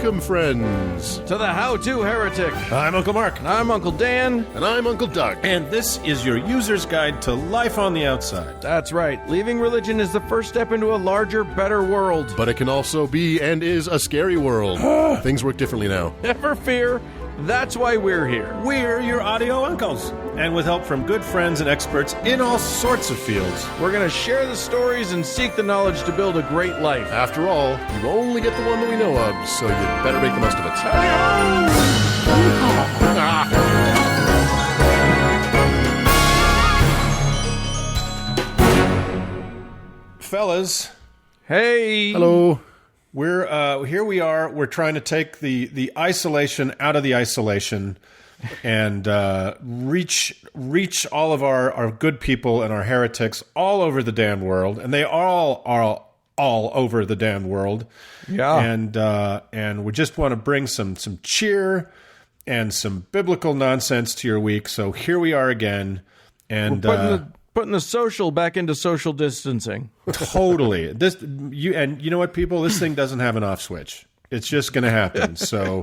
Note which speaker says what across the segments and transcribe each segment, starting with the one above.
Speaker 1: Welcome, friends,
Speaker 2: to the How-To Heretic.
Speaker 3: I'm Uncle Mark.
Speaker 2: I'm Uncle Dan.
Speaker 1: And I'm Uncle Doug.
Speaker 3: And this is your user's guide to life on the outside.
Speaker 2: That's right. Leaving religion is the first step into a larger, better world.
Speaker 1: But it can also be and is a scary world. Things work differently now.
Speaker 2: Never fear. That's why we're here.
Speaker 3: We're your audio uncles. And with help from good friends and experts in all sorts of fields,
Speaker 2: we're going to share the stories and seek the knowledge to build a great life.
Speaker 1: After all, you only get the one that we know of, so you better make the most of it.
Speaker 3: Fellas.
Speaker 2: Hey.
Speaker 1: Hello.
Speaker 3: We're here we are. We're trying to take the isolation out of the isolation and reach all of our good people and our heretics all over the damn world. And they all are all over the damn world.
Speaker 2: Yeah.
Speaker 3: And we just want to bring some cheer and some biblical nonsense to your week. So here we are again. And
Speaker 2: we're putting the social back into social distancing.
Speaker 3: Totally. You know what, people? This thing doesn't have an off switch. It's just going to happen. So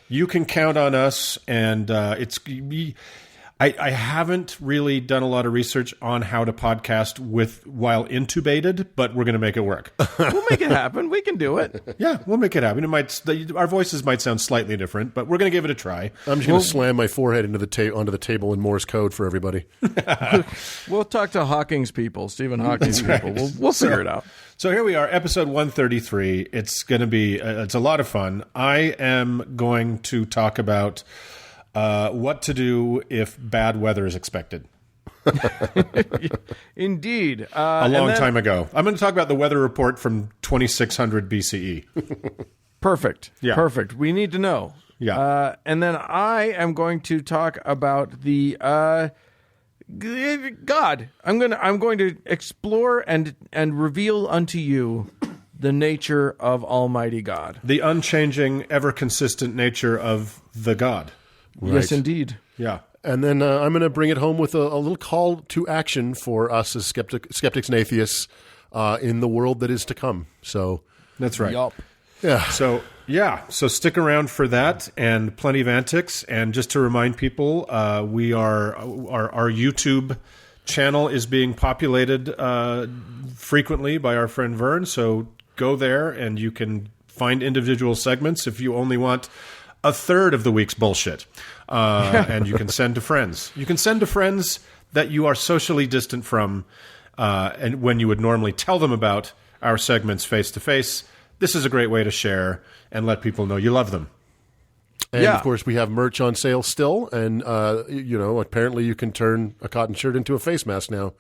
Speaker 3: you can count on us. And I haven't really done a lot of research on how to podcast while intubated, but we're going to make it work.
Speaker 2: We'll make it happen. We can do it.
Speaker 3: Yeah, we'll make it happen. Our voices might sound slightly different, but we're going to give it a try.
Speaker 1: I'm just going to slam my forehead onto the table in Morse code for everybody.
Speaker 2: We'll talk to Hawking's people, Stephen Hawking's people.
Speaker 3: Right.
Speaker 2: We'll figure it out.
Speaker 3: So here we are, episode 133. It's going to be it's a lot of fun. I am going to talk about what to do if bad weather is expected.
Speaker 2: Indeed.
Speaker 3: A long time ago. I'm going to talk about the weather report from 2600 BCE.
Speaker 2: Perfect.
Speaker 3: Yeah.
Speaker 2: Perfect. We need to know.
Speaker 3: Yeah.
Speaker 2: And then I am going to talk about the God. I'm going to explore and reveal unto you the nature of Almighty God.
Speaker 3: The unchanging, ever-consistent nature of the God.
Speaker 1: Right.
Speaker 2: Yes, indeed.
Speaker 3: Yeah.
Speaker 1: And then I'm going to bring it home with a little call to action for us as skeptics and atheists in the world that is to come. So
Speaker 3: That's right.
Speaker 2: Yup.
Speaker 1: yeah.
Speaker 3: So stick around for that and plenty of antics. And just to remind people, our YouTube channel is being populated frequently by our friend Vern. So go there and you can find individual segments if you only want a third of the week's bullshit. And you can send to friends. You can send to friends that you are socially distant from, and when you would normally tell them about our segments face to face. This is a great way to share and let people know you love them.
Speaker 1: And, of course, we have merch on sale still. And, apparently you can turn a cotton shirt into a face mask now.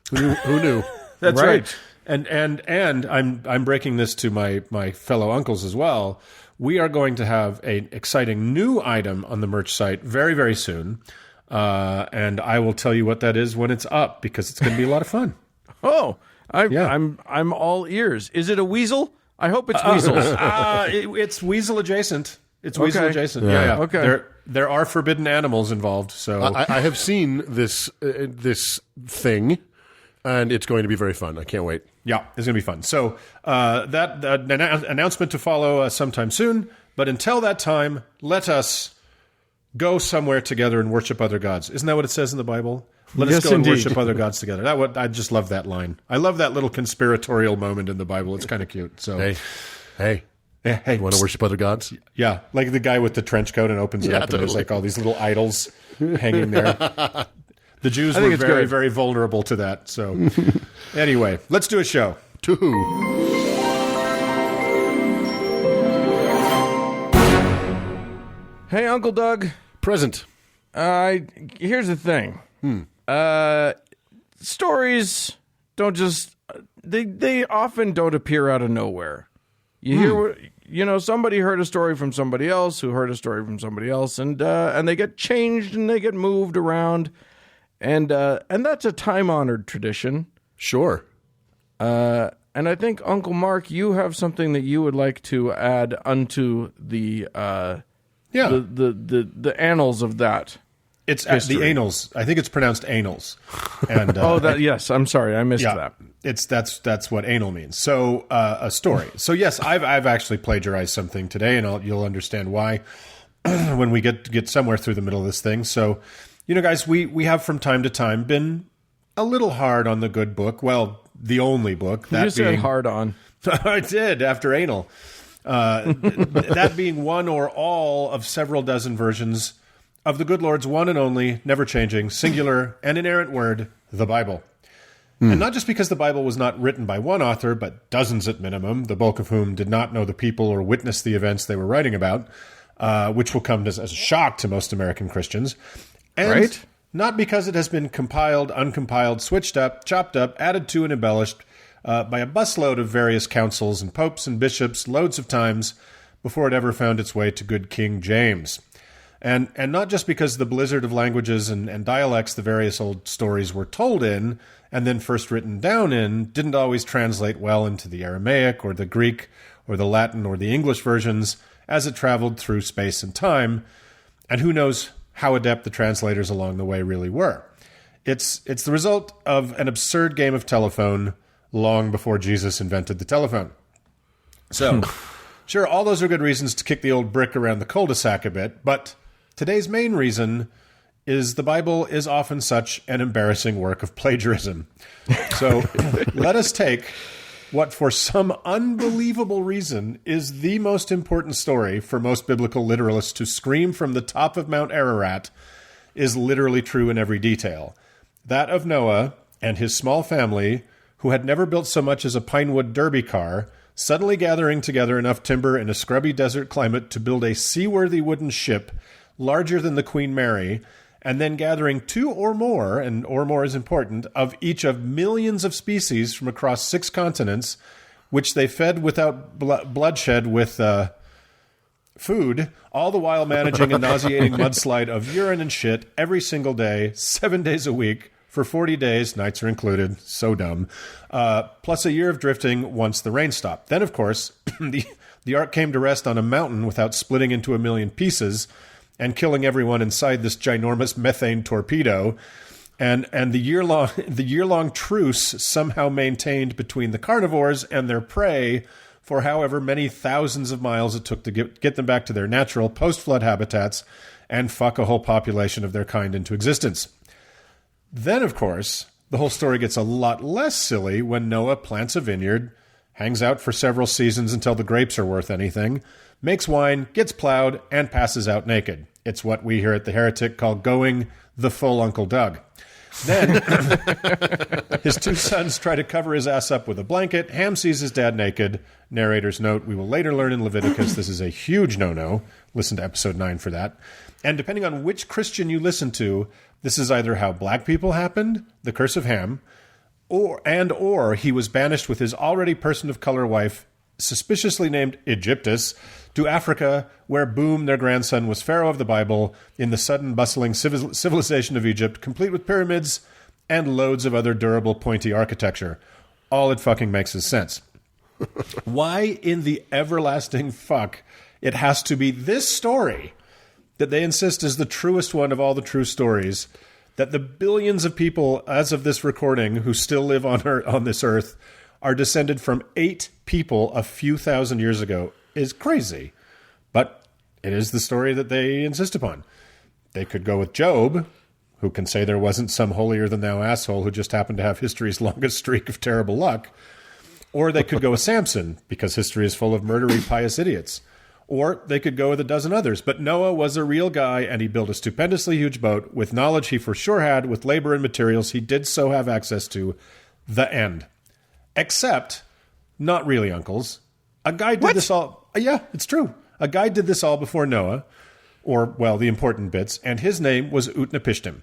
Speaker 1: Who knew?
Speaker 3: That's
Speaker 2: Right.
Speaker 3: right. And I'm breaking this to my fellow uncles as well. We are going to have an exciting new item on the merch site very, very soon. And I will tell you what that is when it's up, because it's going to be a lot of fun.
Speaker 2: Oh,
Speaker 3: Yeah.
Speaker 2: I'm all ears. Is it a weasel? I hope it's weasels.
Speaker 3: It's weasel adjacent. It's
Speaker 2: Okay.
Speaker 3: weasel adjacent.
Speaker 1: Yeah.
Speaker 3: Yeah.
Speaker 2: Okay.
Speaker 3: There are forbidden animals involved. So
Speaker 1: I have seen this thing, and it's going to be very fun. I can't wait.
Speaker 3: yeah, it's going to be fun. So that announcement to follow sometime soon. But until that time, let us go somewhere together and worship other gods. Isn't that what it says in the Bible? Let
Speaker 2: Yes,
Speaker 3: us go
Speaker 2: indeed.
Speaker 3: and worship other gods together. I just love that line. I love that little conspiratorial moment in the Bible. It's kind of cute. So
Speaker 1: Hey,
Speaker 3: hey,
Speaker 1: you want to worship other gods?
Speaker 3: yeah, like the guy with the trench coat and opens it
Speaker 1: Yeah,
Speaker 3: up, and there's
Speaker 1: totally.
Speaker 3: like all these little idols hanging there. The Jews
Speaker 2: I think
Speaker 3: were
Speaker 2: it's
Speaker 3: very,
Speaker 2: good.
Speaker 3: very vulnerable to that. So anyway, let's do a show.
Speaker 1: To who?
Speaker 2: Hey, Uncle Doug.
Speaker 1: Present.
Speaker 2: Here's the thing. Stories don't just they often don't appear out of nowhere. You hear, somebody heard a story from somebody else who heard a story from somebody else, and they get changed and they get moved around, and that's a time-honored tradition.
Speaker 1: Sure.
Speaker 2: And I think, Uncle Mark, you have something that you would like to add unto the the annals of that.
Speaker 3: It's the anals. I think it's pronounced anals. And
Speaker 2: yes. I'm sorry, I missed that.
Speaker 3: that's what anal means. So a story. So yes, I've actually plagiarized something today, and you'll understand why when we get somewhere through the middle of this thing. So, guys, we have from time to time been a little hard on the good book. Well, the only book that
Speaker 2: you said hard on.
Speaker 3: I did after anal. That being one or all of several dozen versions of the good Lord's one and only, never changing, singular and inerrant word, the Bible. And not just because the Bible was not written by one author, but dozens at minimum, the bulk of whom did not know the people or witness the events they were writing about, which will come as a shock to most American Christians. And
Speaker 2: right?
Speaker 3: Not because it has been compiled, uncompiled, switched up, chopped up, added to, and embellished by a busload of various councils and popes and bishops loads of times before it ever found its way to good King James. And not just because the blizzard of languages and dialects the various old stories were told in and then first written down in didn't always translate well into the Aramaic or the Greek or the Latin or the English versions as it traveled through space and time, and who knows how adept the translators along the way really were. It's the result of an absurd game of telephone long before Jesus invented the telephone. So, sure, all those are good reasons to kick the old brick around the cul-de-sac a bit, but today's main reason is the Bible is often such an embarrassing work of plagiarism. So let us take what for some unbelievable reason is the most important story for most biblical literalists to scream from the top of Mount Ararat is literally true in every detail. That of Noah and his small family, who had never built so much as a pinewood derby car, suddenly gathering together enough timber in a scrubby desert climate to build a seaworthy wooden ship larger than the Queen Mary, and then gathering two or more, and or more is important, of each of millions of species from across 6 continents, which they fed without bloodshed with food, all the while managing a nauseating mudslide of urine and shit every single day, 7 days a week, for 40 days, nights are included, so dumb, plus a year of drifting once the rain stopped. Then, of course, the ark came to rest on a mountain without splitting into a million pieces, and killing everyone inside this ginormous methane torpedo, and the year-long truce somehow maintained between the carnivores and their prey for however many thousands of miles it took to get them back to their natural post-flood habitats and fuck a whole population of their kind into existence. Then, of course, the whole story gets a lot less silly when Noah plants a vineyard, hangs out for several seasons until the grapes are worth anything, makes wine, gets plowed, and passes out naked. It's what we here at The Heretic call going the full Uncle Doug. Then his 2 sons try to cover his ass up with a blanket. Ham sees his dad naked. Narrator's note, we will later learn in Leviticus this is a huge no-no. Listen to episode 9 for that. And depending on which Christian you listen to, this is either how black people happened, the curse of Ham, or he was banished with his already person of color wife, suspiciously named Egyptus, to Africa, where boom, their grandson was Pharaoh of the Bible in the sudden bustling civilization of Egypt, complete with pyramids and loads of other durable pointy architecture. All it fucking makes is sense. Why in the everlasting fuck it has to be this story that they insist is the truest one of all the true stories, that the billions of people, as of this recording, who still live on this earth, are descended from 8 people a few thousand years ago, is crazy. But it is the story that they insist upon. They could go with Job, who can say there wasn't some holier-than-thou asshole who just happened to have history's longest streak of terrible luck. Or they could go with Samson, because history is full of murdery, pious idiots. Or they could go with a dozen others. But Noah was a real guy, and he built a stupendously huge boat with knowledge he for sure had, with labor and materials he did so have access to. The end. Except, not really, uncles. A guy did this all... Yeah, it's true. A guy did this all before Noah, or, well, the important bits, and his name was Utnapishtim,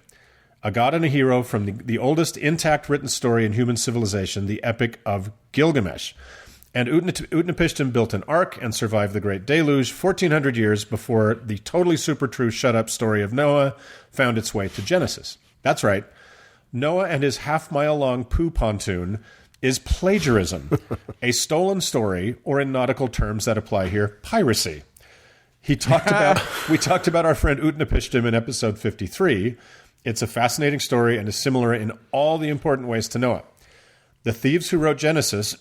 Speaker 3: a god and a hero from the oldest intact written story in human civilization, the Epic of Gilgamesh. And Utnapishtim built an ark and survived the Great Deluge 1,400 years before the totally super true shut-up story of Noah found its way to Genesis. That's right. Noah and his half-mile-long poo pontoon is plagiarism, a stolen story, or in nautical terms that apply here, piracy. We talked about our friend Utnapishtim in episode 53. It's a fascinating story and is similar in all the important ways to Noah. The thieves who wrote Genesis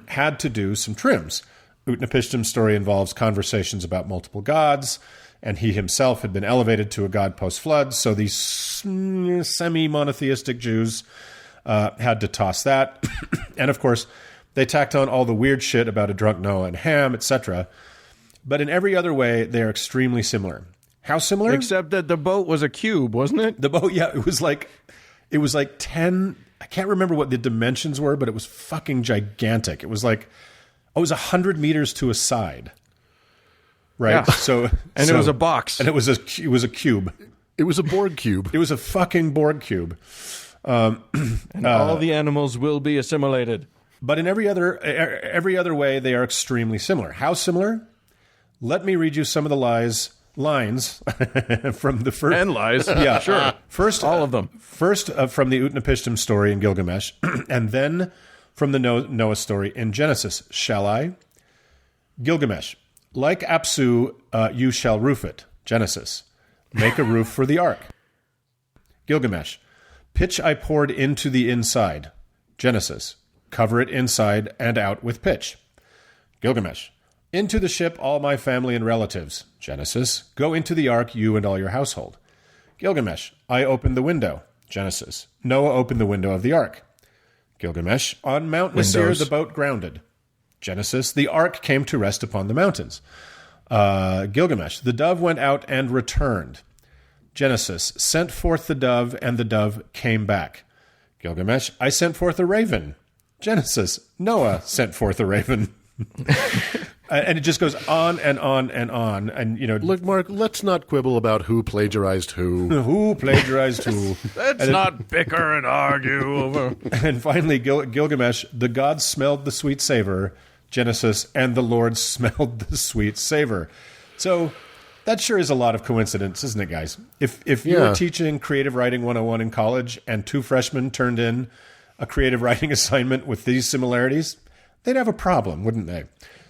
Speaker 3: had to do some trims. Utnapishtim's story involves conversations about multiple gods, and he himself had been elevated to a god post-flood, so these semi-monotheistic Jews had to toss that. And of course, they tacked on all the weird shit about a drunk Noah and Ham, etc. But in every other way, they're extremely similar. How similar?
Speaker 2: Except that the boat was a cube, wasn't it?
Speaker 3: The boat, yeah, it was like 10, I can't remember what the dimensions were, but it was fucking gigantic. It was like, it was 100 meters to a side. Right?
Speaker 2: Yeah.
Speaker 3: It
Speaker 2: was a box.
Speaker 3: And it was a cube.
Speaker 1: It was a Borg cube.
Speaker 3: It was a fucking Borg cube.
Speaker 2: And all the animals will be assimilated.
Speaker 3: But in every other way, they are extremely similar. How similar? Let me read you some of the lines from the first.
Speaker 2: And lies.
Speaker 3: Yeah,
Speaker 2: sure.
Speaker 3: First,
Speaker 2: all of them.
Speaker 3: First from the Utnapishtim story in Gilgamesh, and then from the Noah story in Genesis. Shall I? Gilgamesh. Like Apsu, you shall roof it. Genesis. Make a roof for the ark. Gilgamesh. Pitch I poured into the inside. Genesis. Cover it inside and out with pitch. Gilgamesh. Into the ship all my family and relatives. Genesis. Go into the ark, you and all your household. Gilgamesh. I opened the window. Genesis. Noah opened the window of the ark. Gilgamesh. On Mount Nasir the boat grounded. Genesis. The ark came to rest upon the mountains. Gilgamesh. The dove went out and returned. Genesis. Sent forth the dove, and the dove came back. Gilgamesh. I sent forth a raven. Genesis. Noah sent forth a raven. And it just goes on and on and on. And, you know,
Speaker 1: look, Mark, let's not quibble about who plagiarized who.
Speaker 3: Who plagiarized who.
Speaker 2: Let's not bicker and argue over.
Speaker 3: And finally, Gilgamesh, the gods smelled the sweet savor. Genesis, and the Lord smelled the sweet savor. So that sure is a lot of coincidence, isn't it, guys? If you were teaching Creative Writing 101 in college and two freshmen turned in a creative writing assignment with these similarities, they'd have a problem, wouldn't they?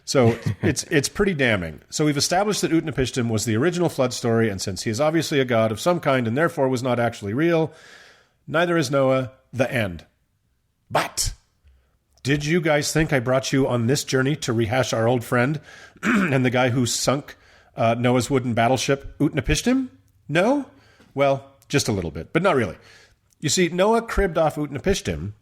Speaker 3: So it's pretty damning. So we've established that Utnapishtim was the original flood story, and since he is obviously a god of some kind and therefore was not actually real, neither is Noah. The end. But did you guys think I brought you on this journey to rehash our old friend and the guy who sunk Noah's wooden battleship, Utnapishtim? No? Well, just a little bit, but not really. You see, Noah cribbed off Utnapishtim,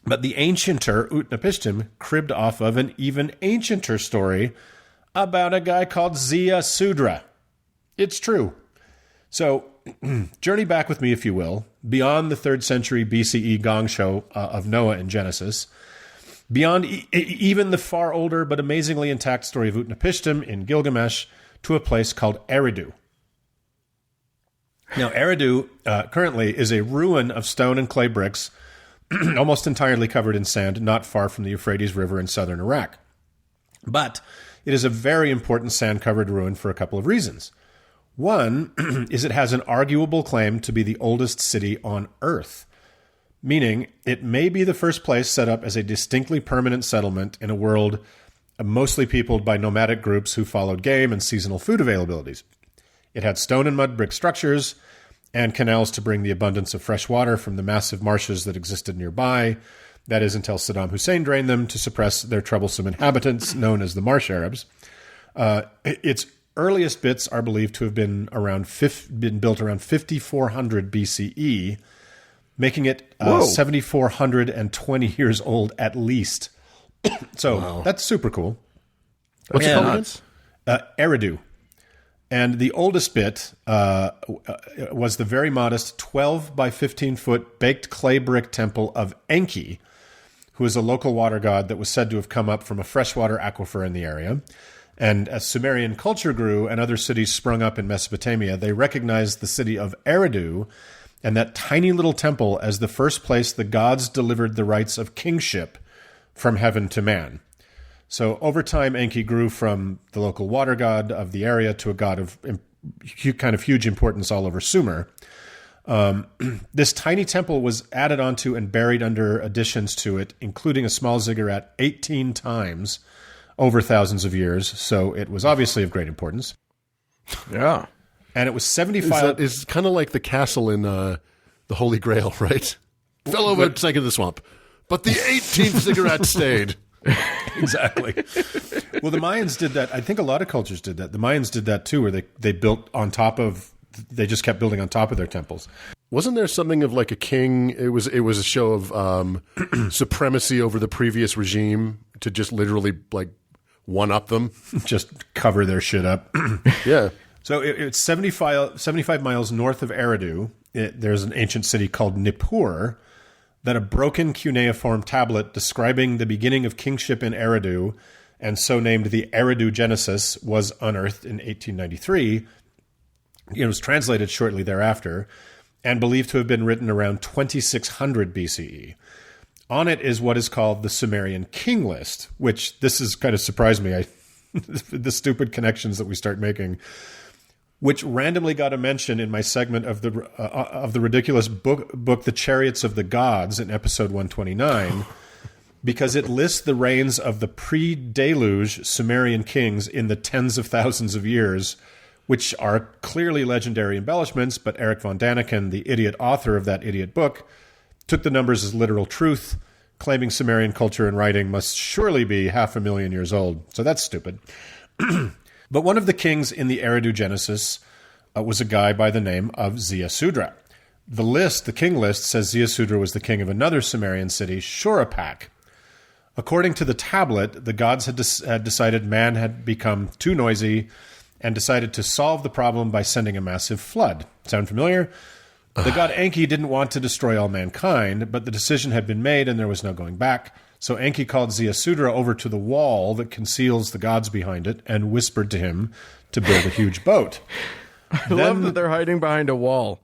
Speaker 3: but the ancienter Utnapishtim cribbed off of an even ancienter story about a guy called Ziasudra. It's true. So, journey back with me, if you will, beyond the 3rd century BCE gong show of Noah in Genesis, beyond even the far older but amazingly intact story of Utnapishtim in Gilgamesh, to a place called Eridu. Now, Eridu currently is a ruin of stone and clay bricks, almost entirely covered in sand, not far from the Euphrates River in southern Iraq. But it is a very important sand-covered ruin for a couple of reasons. One is it has an arguable claim to be the oldest city on Earth, meaning it may be the first place set up as a distinctly permanent settlement in a world mostly peopled by nomadic groups who followed game and seasonal food availabilities. It had stone and mud brick structures and canals to bring the abundance of fresh water from the massive marshes that existed nearby. That is, until Saddam Hussein drained them to suppress their troublesome inhabitants, known as the Marsh Arabs. Its earliest bits are believed to have been built around 5400 BCE, making it 7,420 years old at least. So That's super cool.
Speaker 1: What's it called again?
Speaker 3: Eridu. And the oldest bit was the very modest 12 by 15 foot baked clay brick temple of Enki, who is a local water god that was said to have come up from a freshwater aquifer in the area. And as Sumerian culture grew and other cities sprung up in Mesopotamia, they recognized the city of Eridu and that tiny little temple as the first place the gods delivered the rights of kingship from heaven to man. So over time, Enki grew from the local water god of the area to a god of kind of huge importance all over Sumer. This tiny temple was added onto and buried under additions to it, including a small ziggurat 18 times over thousands of years. So it was obviously of great importance.
Speaker 2: Yeah.
Speaker 3: And it was 75...
Speaker 1: Is kind of like the castle in the Holy Grail, right? Fell over a second in the swamp. But the 18th cigarette stayed.
Speaker 3: Exactly. Well, the Mayans did that. I think a lot of cultures did that. The Mayans did that too, where they built on top of, they just kept building on top of their temples.
Speaker 1: Wasn't there something of like a king? It was a show of supremacy over the previous regime to just literally like one up them,
Speaker 3: just cover their shit up.
Speaker 1: Yeah.
Speaker 3: So it's 75 miles north of Eridu. There's an ancient city called Nippur that a broken cuneiform tablet describing the beginning of kingship in Eridu, and so named the Eridu Genesis, was unearthed in 1893. It was translated shortly thereafter and believed to have been written around 2600 BCE. On it is what is called the Sumerian King List, which this has kind of surprised me. The stupid connections that we start making, which randomly got a mention in my segment of the ridiculous book The Chariots of the Gods in episode 129, because it lists the reigns of the pre-deluge Sumerian kings in the tens of thousands of years, which are clearly legendary embellishments, but Eric von Daniken, the idiot author of that idiot book, took the numbers as literal truth, claiming Sumerian culture and writing must surely be 500,000 years old. So that's stupid. But one of the kings in the Eridu Genesis was a guy by the name of Ziasudra. The king list, says Ziasudra was the king of another Sumerian city, Shurappak. According to the tablet, the gods had decided man had become too noisy and decided to solve the problem by sending a massive flood. Sound familiar? The god Enki didn't want to destroy all mankind, but the decision had been made and there was no going back. So Enki called Ziasudra over to the wall that conceals the gods behind it and whispered to him to build a huge boat.
Speaker 2: I love that they're hiding behind a wall.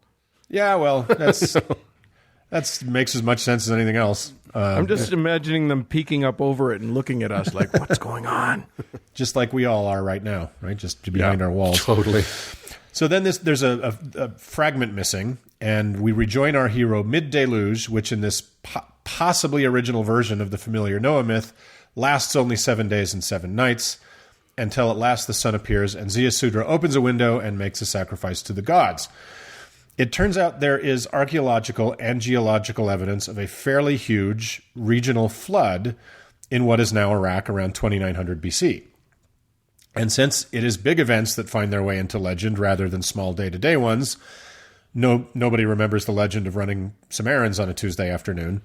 Speaker 3: Yeah, well, that makes as much sense as anything else.
Speaker 2: I'm just imagining them peeking up over it and looking at us like, what's going on?
Speaker 3: Just like we all are right now, right? Just behind our walls.
Speaker 1: Totally.
Speaker 3: So then there's a fragment missing, and we rejoin our hero mid-deluge, which in this possibly original version of the familiar Noah myth lasts only 7 days and 7 nights, until at last the sun appears and Ziasudra opens a window and makes a sacrifice to the gods. It turns out there is archaeological and geological evidence of a fairly huge regional flood in what is now Iraq around 2900 BC. And since it is big events that find their way into legend rather than small day-to-day ones, nobody remembers the legend of running some errands on a Tuesday afternoon.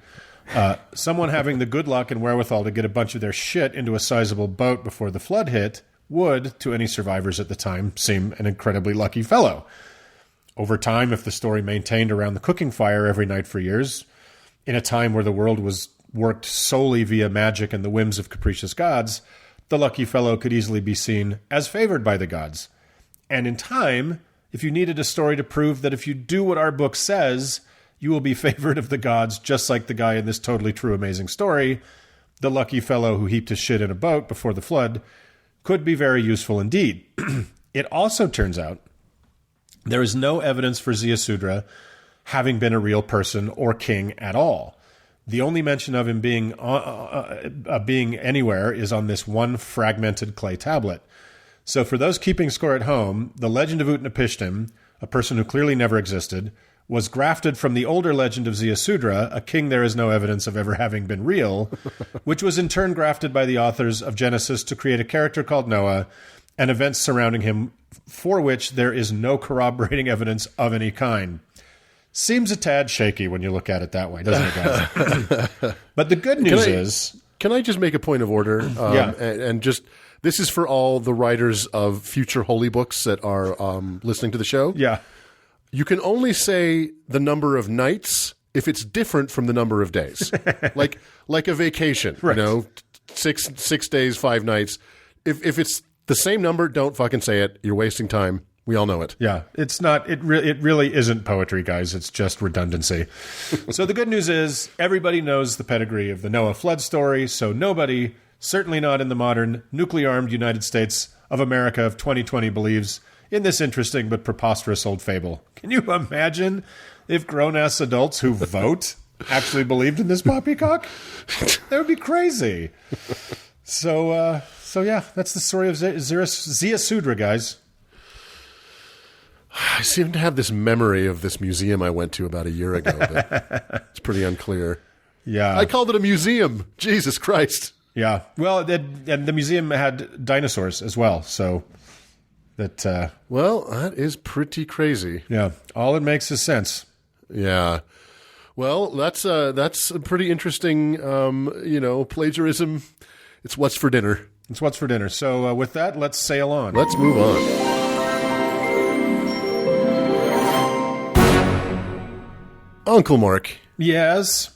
Speaker 3: Someone having the good luck and wherewithal to get a bunch of their shit into a sizable boat before the flood hit would, to any survivors at the time, seem an incredibly lucky fellow. Over time, if the story maintained around the cooking fire every night for years, in a time where the world was worked solely via magic and the whims of capricious gods, the lucky fellow could easily be seen as favored by the gods. And in time, if you needed a story to prove that if you do what our book says, you will be favored of the gods, just like the guy in this totally true, amazing story, the lucky fellow who heaped his shit in a boat before the flood, could be very useful indeed. It also turns out there is no evidence for Ziasudra having been a real person or king at all. The only mention of him being anywhere is on this one fragmented clay tablet. So for those keeping score at home, the legend of Utnapishtim, a person who clearly never existed, was grafted from the older legend of Ziasudra, a king there is no evidence of ever having been real, which was in turn grafted by the authors of Genesis to create a character called Noah and events surrounding him for which there is no corroborating evidence of any kind. Seems a tad shaky when you look at it that way, doesn't it, guys? But the good news is...
Speaker 1: Can I just make a point of order?
Speaker 3: Yeah.
Speaker 1: And just... This is for all the writers of future holy books that are listening to the show.
Speaker 3: Yeah.
Speaker 1: You can only say the number of nights if it's different from the number of days. like a vacation,
Speaker 3: right.
Speaker 1: 6 days, 5 nights. If it's the same number, don't fucking say it. You're wasting time. We all know it.
Speaker 3: Yeah, it's not. It really isn't poetry, guys. It's just redundancy. So the good news is everybody knows the pedigree of the Noah flood story. So nobody, certainly not in the modern nuclear-armed United States of America of 2020, believes in this interesting but preposterous old fable. Can you imagine if grown-ass adults who vote actually believed in this poppycock? That would be crazy. So yeah, that's the story of Ziasudra, guys.
Speaker 1: I seem to have this memory of this museum I went to about a year ago, but it's pretty unclear.
Speaker 3: Yeah.
Speaker 1: I called it a museum. Jesus Christ.
Speaker 3: Yeah. Well, and the museum had dinosaurs as well, so that...
Speaker 1: Well, that is pretty crazy.
Speaker 3: Yeah. All it makes is sense.
Speaker 1: Yeah. Well, that's a pretty interesting, plagiarism. It's what's for dinner.
Speaker 3: It's what's for dinner. So with that, let's sail on.
Speaker 1: Let's move on. Uncle Mark.
Speaker 3: Yes.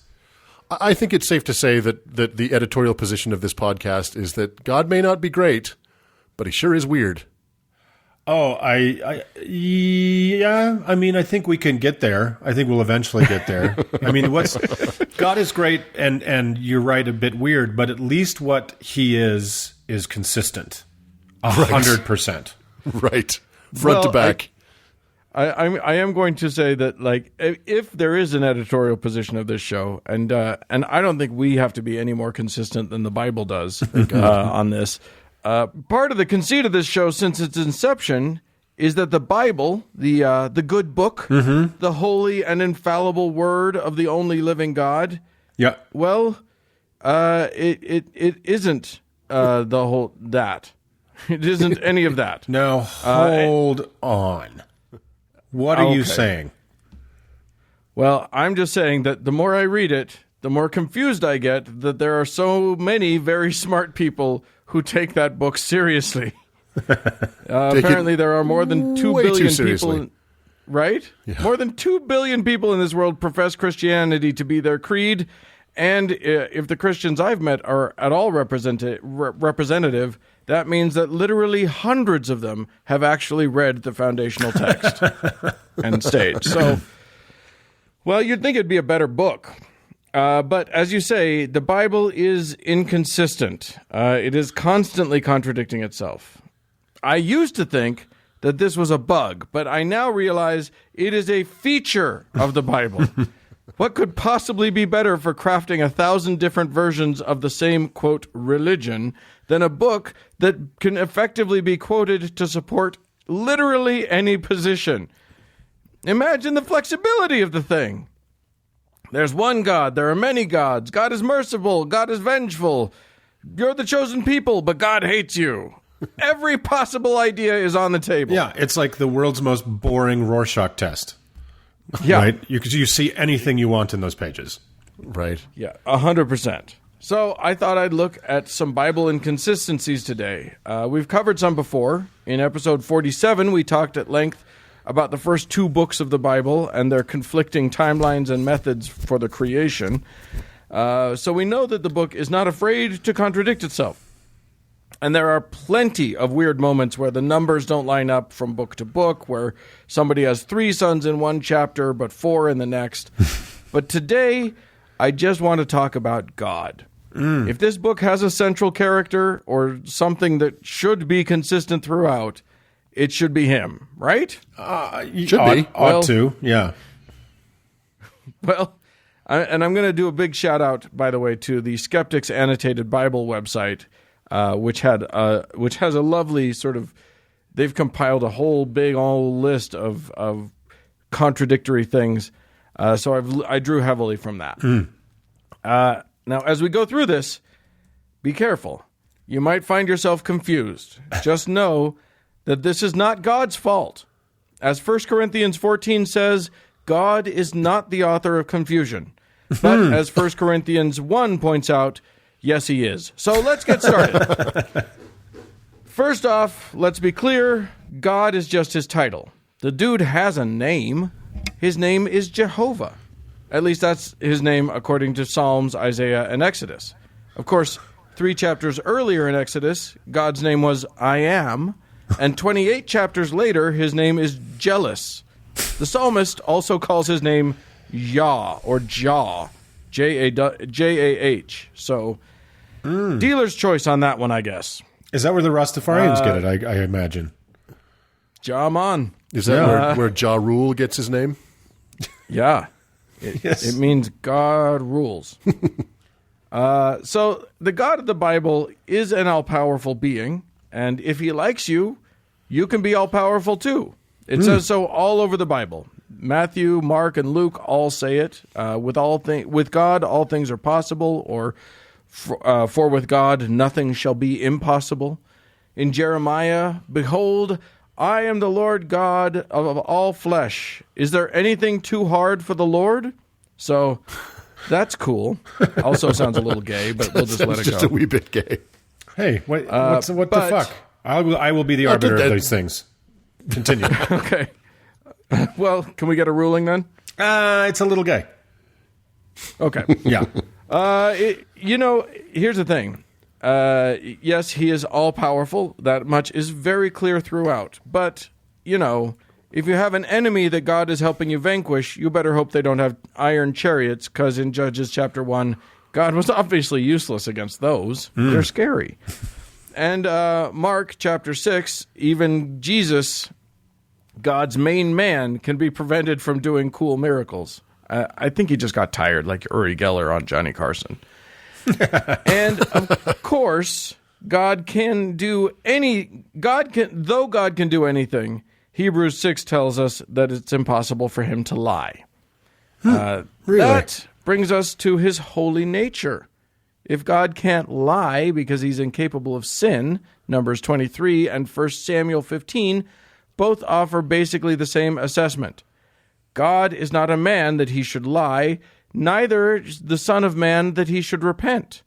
Speaker 1: I think it's safe to say that the editorial position of this podcast is that God may not be great, but he sure is weird.
Speaker 3: Oh, yeah. I mean, I think we can get there. I think we'll eventually get there. I mean, God is great, and you're right, a bit weird, but at least what he is consistent, 100%.
Speaker 1: Right, front to back.
Speaker 2: I am going to say that, like, if there is an editorial position of this show, and I don't think we have to be any more consistent than the Bible does on this. Part of the conceit of this show since its inception is that the Bible, the good book, the holy and infallible word of the only living God, well, it isn't the whole that. It isn't any of that.
Speaker 3: Now, hold on. What are you saying?
Speaker 2: Well, I'm just saying that the more I read it, the more confused I get that there are so many very smart people who take that book seriously. Apparently, there are more than 2 billion people. Right? Yeah. More than 2 billion people in this world profess Christianity to be their creed. And if the Christians I've met are at all representative, that means that literally hundreds of them have actually read the foundational text and stayed. So, well, you'd think it'd be a better book. But as you say, the Bible is inconsistent. It is constantly contradicting itself. I used to think that this was a bug, but I now realize it is a feature of the Bible. What could possibly be better for crafting 1,000 different versions of the same, quote, religion than a book that can effectively be quoted to support literally any position? Imagine the flexibility of the thing. There's one God. There are many gods. God is merciful. God is vengeful. You're the chosen people, but God hates you. Every possible idea is on the table.
Speaker 3: Yeah, it's like the world's most boring Rorschach test.
Speaker 2: Yeah.
Speaker 3: Right? You see anything you want in those pages.
Speaker 1: Right.
Speaker 2: Yeah, 100%. So I thought I'd look at some Bible inconsistencies today. We've covered some before. In episode 47, we talked at length about the first 2 books of the Bible and their conflicting timelines and methods for the creation. So we know that the book is not afraid to contradict itself. And there are plenty of weird moments where the numbers don't line up from book to book, where somebody has 3 sons in one chapter but 4 in the next. But today, I just want to talk about God. If this book has a central character or something that should be consistent throughout, it should be him, right?
Speaker 1: Should be.
Speaker 3: Ought to, yeah.
Speaker 2: Well, and I'm going to do a big shout out, by the way, to the Skeptics Annotated Bible website, which has a lovely sort of, they've compiled a whole big old list of contradictory things. So I drew heavily from that. Now, as we go through this, be careful. You might find yourself confused. Just know that this is not God's fault. As 1 Corinthians 14 says, God is not the author of confusion. But as 1 Corinthians 1 points out, yes, he is. So let's get started. First off, let's be clear, God is just his title. The dude has a name. His name is Jehovah. At least that's his name according to Psalms, Isaiah, and Exodus. Of course, 3 chapters earlier in Exodus, God's name was I Am, and 28 chapters later, his name is Jealous. The psalmist also calls his name Yah, or Jah, J-A-H. So, dealer's choice on that one, I guess.
Speaker 3: Is that where the Rastafarians get it, I imagine?
Speaker 2: Jah-man.
Speaker 1: Is that where Ja Rule gets his name?
Speaker 2: Yeah.
Speaker 3: Yes.
Speaker 2: It means God rules. So the God of the Bible is an all-powerful being, and if he likes you, you can be all-powerful too. It says so all over the Bible. Matthew, Mark, and Luke all say it. With God, all things are possible, or for with God, nothing shall be impossible. In Jeremiah, behold, I am the Lord God of all flesh. Is there anything too hard for the Lord? So that's cool. Also sounds a little gay, but we'll just let it go.
Speaker 1: Just a wee bit gay.
Speaker 3: Hey, what the fuck? I will be the arbiter of these things. Continue.
Speaker 2: Okay. Well, can we get a ruling then?
Speaker 3: It's a little gay.
Speaker 2: Okay.
Speaker 3: Yeah.
Speaker 2: Here's the thing. Yes, he is all-powerful. That much is very clear throughout. But, if you have an enemy that God is helping you vanquish, you better hope they don't have iron chariots, because in Judges chapter 1, God was obviously useless against those. They're scary. And Mark chapter 6, even Jesus, God's main man, can be prevented from doing cool miracles. I think he just got tired, like Uri Geller on Johnny Carson. And of course, though God can do anything, Hebrews 6 tells us that it's impossible for him to lie.
Speaker 3: Really?
Speaker 2: That brings us to his holy nature. If God can't lie because he's incapable of sin, Numbers 23 and 1 Samuel 15 both offer basically the same assessment. God is not a man that he should lie, neither the Son of Man that he should repent.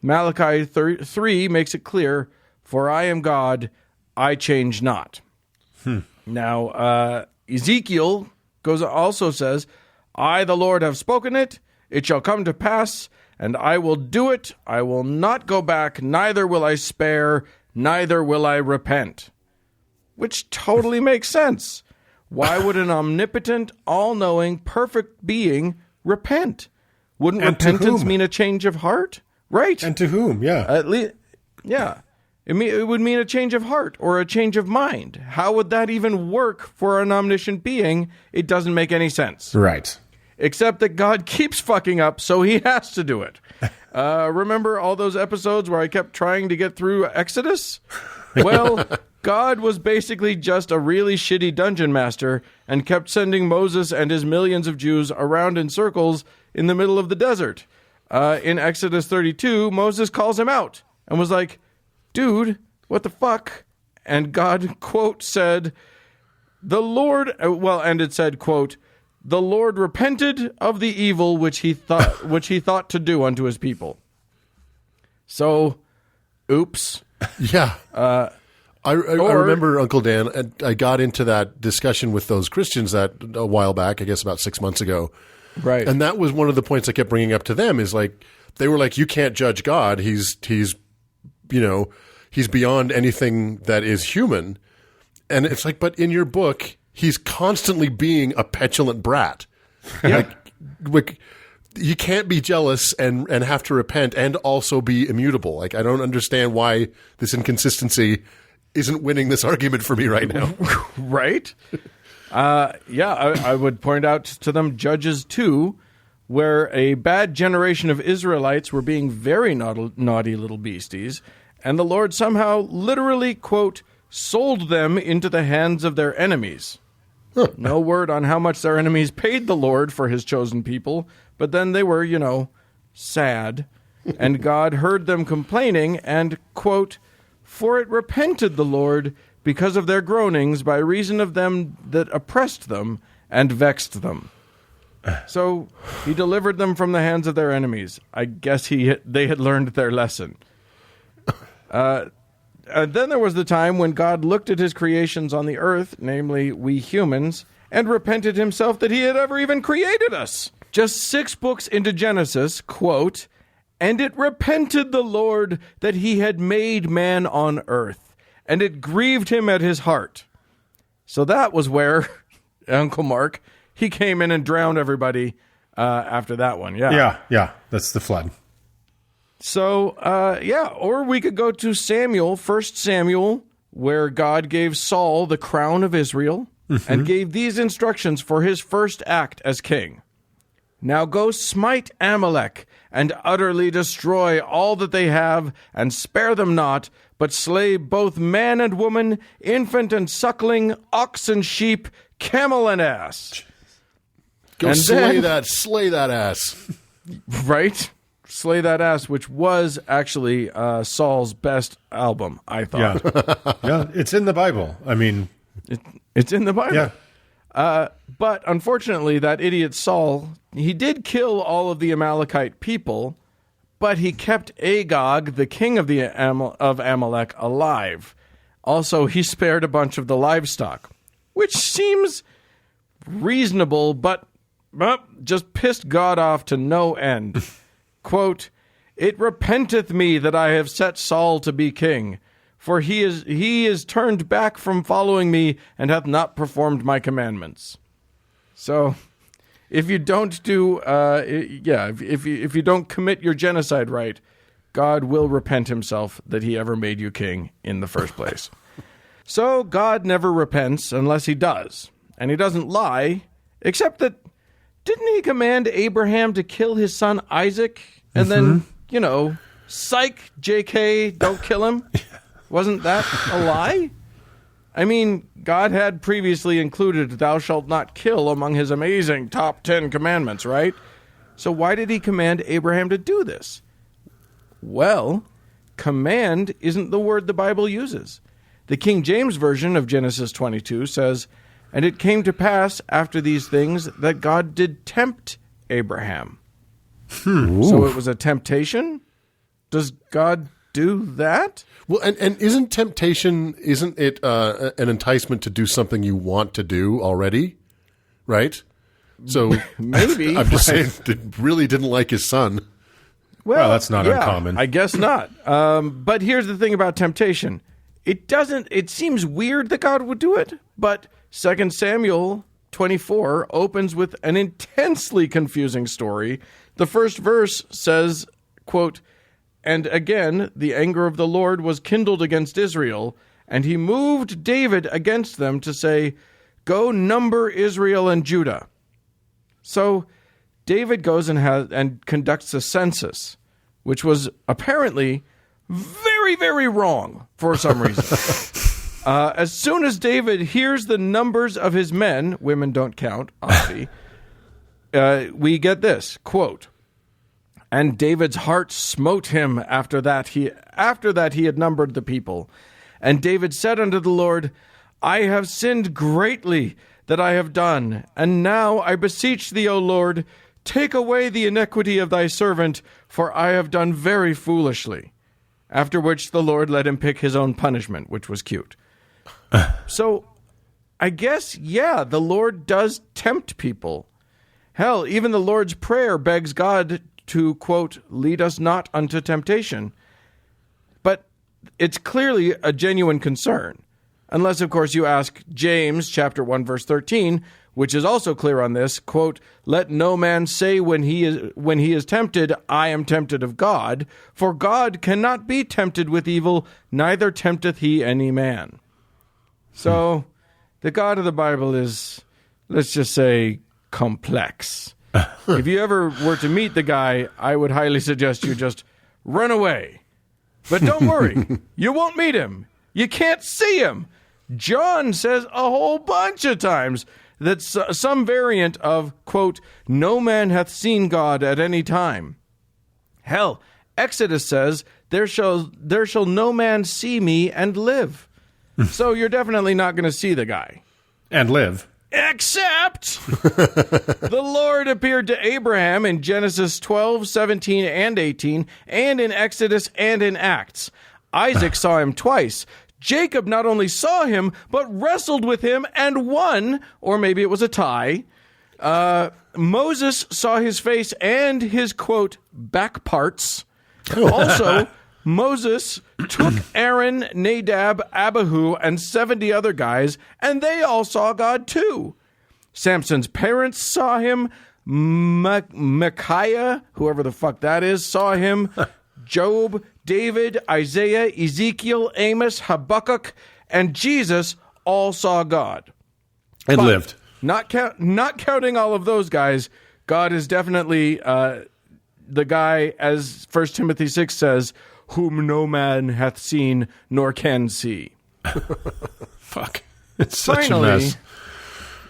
Speaker 2: Malachi 3 makes it clear, for I am God, I change not. Now, Ezekiel also says, I, the Lord, have spoken it, it shall come to pass, and I will do it, I will not go back, neither will I spare, neither will I repent. Which totally makes sense. Why would an omnipotent, all-knowing, perfect being repent? Wouldn't repentance mean a change of heart? Right.
Speaker 3: And to whom? Yeah.
Speaker 2: At least, yeah. It would mean a change of heart or a change of mind. How would that even work for an omniscient being? It doesn't make any sense.
Speaker 3: Right.
Speaker 2: Except that God keeps fucking up, so he has to do it. Remember all those episodes where I kept trying to get through Exodus? Well, God was basically just a really shitty dungeon master and kept sending Moses and his millions of Jews around in circles in the middle of the desert. In Exodus 32, Moses calls him out and was like, dude, what the fuck? And God, quote, said, the Lord, and it said, quote, the Lord repented of the evil which he thought to do unto his people. So, oops.
Speaker 1: Yeah. I remember, Uncle Dan, and I got into that discussion with those Christians that a while back, I guess about 6 months ago.
Speaker 2: Right.
Speaker 1: And that was one of the points I kept bringing up to them is like, they were like, you can't judge God. He's beyond anything that is human. And it's like, but in your book, he's constantly being a petulant brat.
Speaker 2: Yeah.
Speaker 1: Like you can't be jealous and have to repent and also be immutable. Like, I don't understand why this inconsistency isn't winning this argument for me right now.
Speaker 2: Right? I would point out to them Judges 2, where a bad generation of Israelites were being very naughty little beasties, and the Lord somehow literally, quote, sold them into the hands of their enemies. No word on how much their enemies paid the Lord for his chosen people, but then they were, sad. And God heard them complaining and, quote, for it repented the Lord because of their groanings by reason of them that oppressed them and vexed them. So he delivered them from the hands of their enemies. I guess they had learned their lesson. Then there was the time when God looked at his creations on the earth, namely we humans, and repented himself that he had ever even created us. Just 6 books into Genesis, quote, and it repented the Lord that he had made man on earth, and it grieved him at his heart. So that was where, Uncle Mark, he came in and drowned everybody after that one.
Speaker 3: Yeah. That's the flood.
Speaker 2: So, or we could go to Samuel, 1 Samuel, where God gave Saul the crown of Israel and gave these instructions for his first act as king. Now go smite Amalek and utterly destroy all that they have and spare them not, but slay both man and woman, infant and suckling, ox and sheep, camel and ass.
Speaker 1: Go
Speaker 2: And
Speaker 1: slay
Speaker 2: then-
Speaker 1: slay that ass.
Speaker 2: Right? Slay That Ass, which was actually Saul's best album, I thought.
Speaker 3: Yeah, it's in the Bible. I mean,
Speaker 2: It's in the Bible.
Speaker 3: yeah.
Speaker 2: But unfortunately, that idiot Saul, he did kill all of the Amalekite people, but he kept Agag, the king of Amalek, alive. Also, he spared a bunch of the livestock, which seems reasonable, but just pissed God off to no end. Quote, "It repenteth me that I have set Saul to be king, for he is turned back from following me and hath not performed my commandments." So, if you don't do, if you don't commit your genocide right, God will repent himself that he ever made you king in the first place. So God never repents unless he does, and he doesn't lie, except that didn't he command Abraham to kill his son Isaac, and then psych, JK, don't kill him? Wasn't that a lie? I mean, God had previously included "thou shalt not kill" among his amazing top 10 commandments, right? So why did he command Abraham to do this? Well, command isn't the word the Bible uses. The King James Version of Genesis 22 says, "And it came to pass after these things that God did tempt Abraham." So it was a temptation? Does God do that?
Speaker 1: Well, and isn't temptation, isn't it an enticement to do something you want to do already? Right? So
Speaker 2: Maybe.
Speaker 1: I'm just saying, really didn't like his son.
Speaker 3: Well, that's not uncommon.
Speaker 2: I guess not. But here's the thing about temptation. It seems weird that God would do it, but 2 Samuel 24 opens with an intensely confusing story. The first verse says, quote, "And again the anger of the Lord was kindled against Israel, and he moved David against them to say, 'Go number Israel and Judah.'" So David goes and conducts a census, which was apparently very, very wrong for some reason. As soon as David hears the numbers of his men, women don't count, obviously, we get this, quote, "And David's heart smote him after that he had numbered the people. And David said unto the Lord, I have sinned greatly that I have done, and now I beseech thee, O Lord, take away the iniquity of thy servant, for I have done very foolishly." After which the Lord let him pick his own punishment, which was cute. So, I guess, the Lord does tempt people. Hell, even the Lord's Prayer begs God to, quote, "lead us not unto temptation." But it's clearly a genuine concern. Unless, of course, you ask James chapter 1, verse 13, which is also clear on this, quote, "Let no man say when he is tempted, I am tempted of God, for God cannot be tempted with evil, neither tempteth he any man." So, the God of the Bible is, let's just say, complex. If you ever were to meet the guy, I would highly suggest you just run away. But don't worry, you won't meet him. You can't see him. John says a whole bunch of times that some variant of, quote, "no man hath seen God at any time." Hell, Exodus says, there shall no man see me and live." So you're definitely not going to see the guy.
Speaker 3: And live.
Speaker 2: Except the Lord appeared to Abraham in Genesis 12, 17, and 18, and in Exodus and in Acts. Isaac saw him twice. Jacob not only saw him, but wrestled with him and won, or maybe it was a tie. Moses saw his face and his, quote, "back parts." Also, Moses took Aaron, Nadab, Abihu, and 70 other guys, and they all saw God too. Samson's parents saw him. Micaiah, whoever the fuck that is, saw him. Job, David, Isaiah, Ezekiel, Amos, Habakkuk, and Jesus all saw God.
Speaker 3: And
Speaker 2: But
Speaker 3: lived.
Speaker 2: Not counting all of those guys, God is definitely the guy, as 1 Timothy 6 says, "whom no man hath seen nor can see."
Speaker 3: Fuck. It's such
Speaker 2: Finally,
Speaker 3: a mess.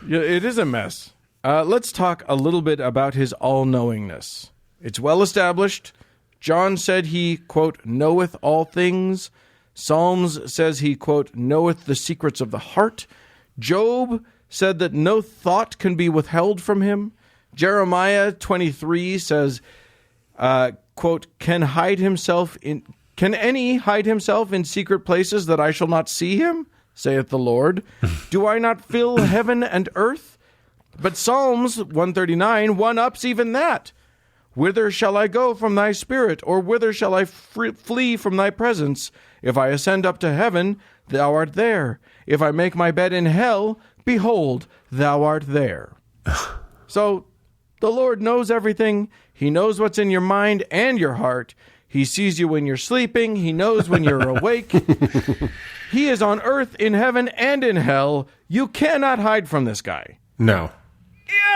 Speaker 2: yeah, it is a mess. Let's talk a little bit about his all-knowingness. It's well established. John said he, quote, knoweth all things. Psalms says he, quote, knoweth the secrets of the heart. Job said that no thought can be withheld from him. Jeremiah 23 says, quote, can any hide himself in secret places that I shall not see him? Saith the Lord. Do I not fill heaven and earth? But Psalms 139 one-ups even that. Whither shall I go from thy spirit, or whither shall I flee from thy presence? If I ascend up to heaven, thou art there. If I make my bed in hell, behold, thou art there. So the Lord knows everything. He knows what's in your mind and your heart. He sees you when you're sleeping. He knows when you're awake. He is on earth, in heaven, and in hell. You cannot hide from this guy.
Speaker 3: No.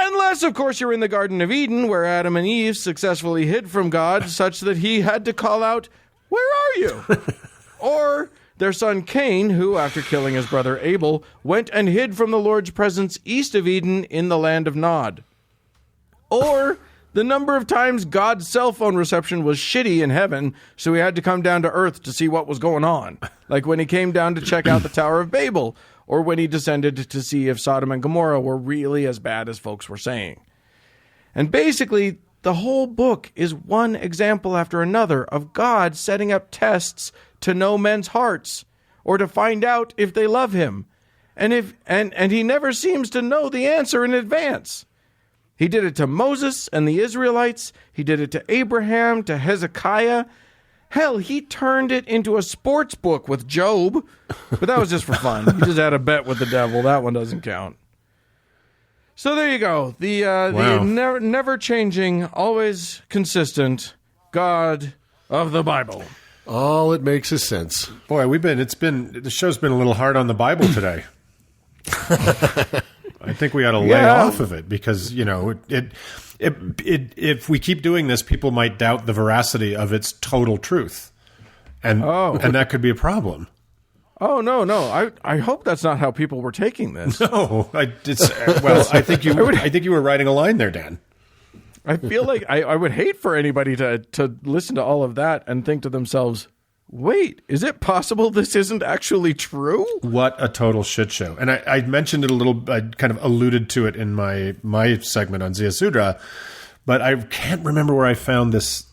Speaker 2: Unless, of course, you're in the Garden of Eden, where Adam and Eve successfully hid from God, such that he had to call out, where are you? Or their son Cain, who, after killing his brother Abel, went and hid from the Lord's presence east of Eden in the land of Nod. Or the number of times God's cell phone reception was shitty in heaven, so he had to come down to earth to see what was going on. Like when he came down to check out the Tower of Babel, or when he descended to see if Sodom and Gomorrah were really as bad as folks were saying. And basically, the whole book is one example after another of God setting up tests to know men's hearts, or to find out if they love him. And he never seems to know the answer in advance. He did it to Moses and the Israelites. He did it to Abraham, to Hezekiah. Hell, he turned it into a sports book with Job. But that was just for fun. He just had a bet with the devil. That one doesn't count. So there you go. The never changing, always consistent God of the Bible.
Speaker 1: All it makes is sense.
Speaker 3: Boy, the show's been a little hard on the Bible today. I think we ought to lay off of it because, if we keep doing this, people might doubt the veracity of its total truth. And that could be a problem.
Speaker 2: Oh, no. I hope that's not how people were taking this.
Speaker 3: No, I think you were writing a line there, Dan.
Speaker 2: I feel like I would hate for anybody to listen to all of that and think to themselves, wait, is it possible this isn't actually true? What
Speaker 3: a total shit show. And I mentioned it a little, I kind of alluded to it in my segment on Ziasudra, but I can't remember where I found this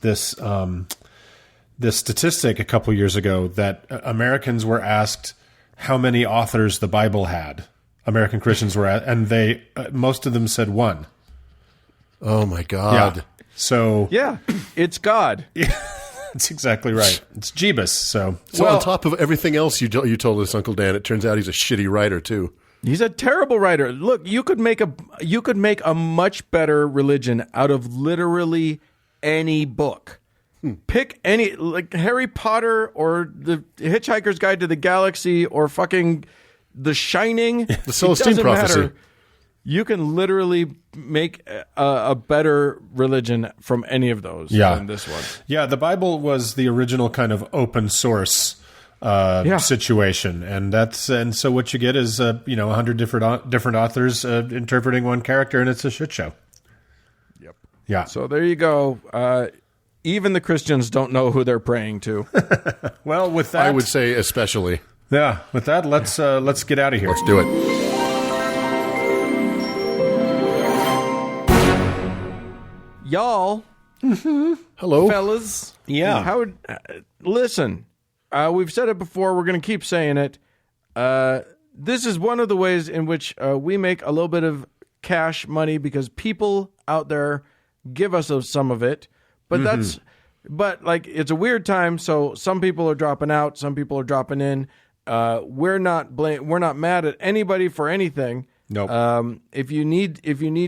Speaker 3: statistic a couple years ago that Americans were asked how many authors the Bible had. American Christians were and they most of them said one.
Speaker 1: Oh my God.
Speaker 3: Yeah. So
Speaker 2: yeah, it's God.
Speaker 3: Yeah, that's exactly right. It's Jeebus. So
Speaker 1: on top of everything else you told us, Uncle Dan, it turns out he's a shitty writer too.
Speaker 2: He's a terrible writer. Look, you could make a much better religion out of literally any book. Pick any, like Harry Potter or the Hitchhiker's Guide to the Galaxy or fucking The Shining.
Speaker 1: The Celestine Prophecy.
Speaker 2: Matter. You can literally make a better religion from any of those than this one.
Speaker 3: Yeah, the Bible was the original kind of open source situation, and so what you get is 100 different authors interpreting one character, and it's a shit show.
Speaker 2: Yep.
Speaker 3: Yeah.
Speaker 2: So there you go. Even the Christians don't know who they're praying to.
Speaker 3: Well, with that,
Speaker 1: I would say especially.
Speaker 3: Yeah. With that, let's get out of here.
Speaker 1: Let's do it.
Speaker 2: Y'all.
Speaker 1: Hello.
Speaker 2: Fellas.
Speaker 3: Yeah.
Speaker 2: Listen, we've said it before. We're going to keep saying it. This is one of the ways in which we make a little bit of cash money because people out there give us some of it. But but it's a weird time. So some people are dropping out. Some people are dropping in. We're not mad at anybody for anything.
Speaker 3: Nope.
Speaker 2: If you need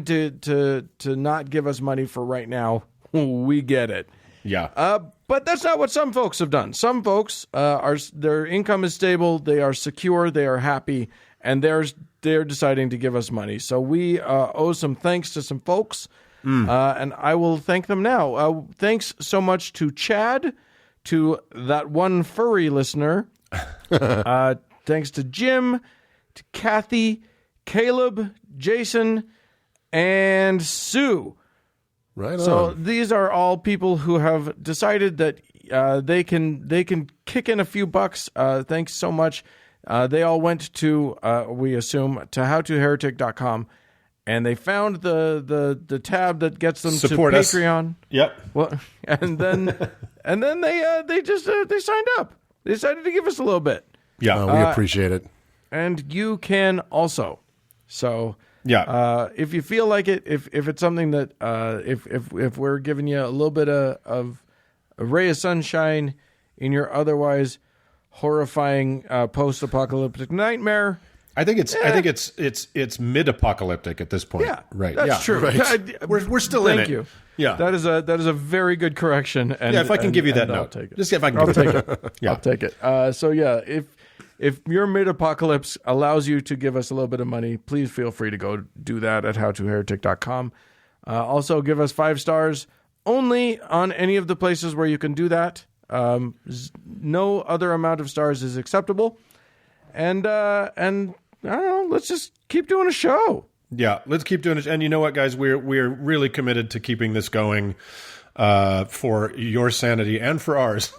Speaker 2: to not give us money for right now, we get it.
Speaker 3: Yeah.
Speaker 2: But that's not what some folks have done. Some folks their income is stable, they are secure, they are happy, and they're deciding to give us money. So we owe some thanks to some folks, and I will thank them now. Thanks so much to Chad, to that one furry listener. Thanks to Jim, to Kathy, Caleb, Jason, and Sue.
Speaker 1: Right on.
Speaker 2: So these are all people who have decided that they can kick in a few bucks. Thanks so much. They all went to, we assume, to howtoheretic.com, and they found the tab that gets them
Speaker 3: Support
Speaker 2: to
Speaker 3: us.
Speaker 2: Patreon.
Speaker 3: Yep.
Speaker 2: Well, and then they signed up. They decided to give us a little bit,
Speaker 3: Yeah.
Speaker 1: we appreciate it.
Speaker 2: and you can also. So
Speaker 3: Yeah.
Speaker 2: if you feel like it, if it's something that if we're giving you a little bit of a ray of sunshine in your otherwise horrifying post-apocalyptic nightmare.
Speaker 3: I think it's mid-apocalyptic at this point.
Speaker 2: Yeah,
Speaker 3: Right.
Speaker 2: That's
Speaker 3: yeah.
Speaker 2: true.
Speaker 1: Right.
Speaker 3: We're still in it.
Speaker 2: Thank you.
Speaker 3: Yeah.
Speaker 2: that is a very good correction. And,
Speaker 3: Yeah, if I can give you that
Speaker 2: I'll
Speaker 3: note.
Speaker 2: take it.
Speaker 3: Just if I can
Speaker 2: I'll
Speaker 3: give you
Speaker 2: take
Speaker 3: that.
Speaker 2: it.
Speaker 3: Yeah.
Speaker 2: I'll take it. So yeah, if your mid-apocalypse allows you to give us a little bit of money, please feel free to go do that at howtoheretic.com. Also, give us 5 stars only on any of the places where you can do that. No other amount of stars is acceptable. And I don't know, let's just keep doing a show.
Speaker 3: Yeah, let's keep doing it. And you know what, guys? We're really committed to keeping this going for your sanity and for ours.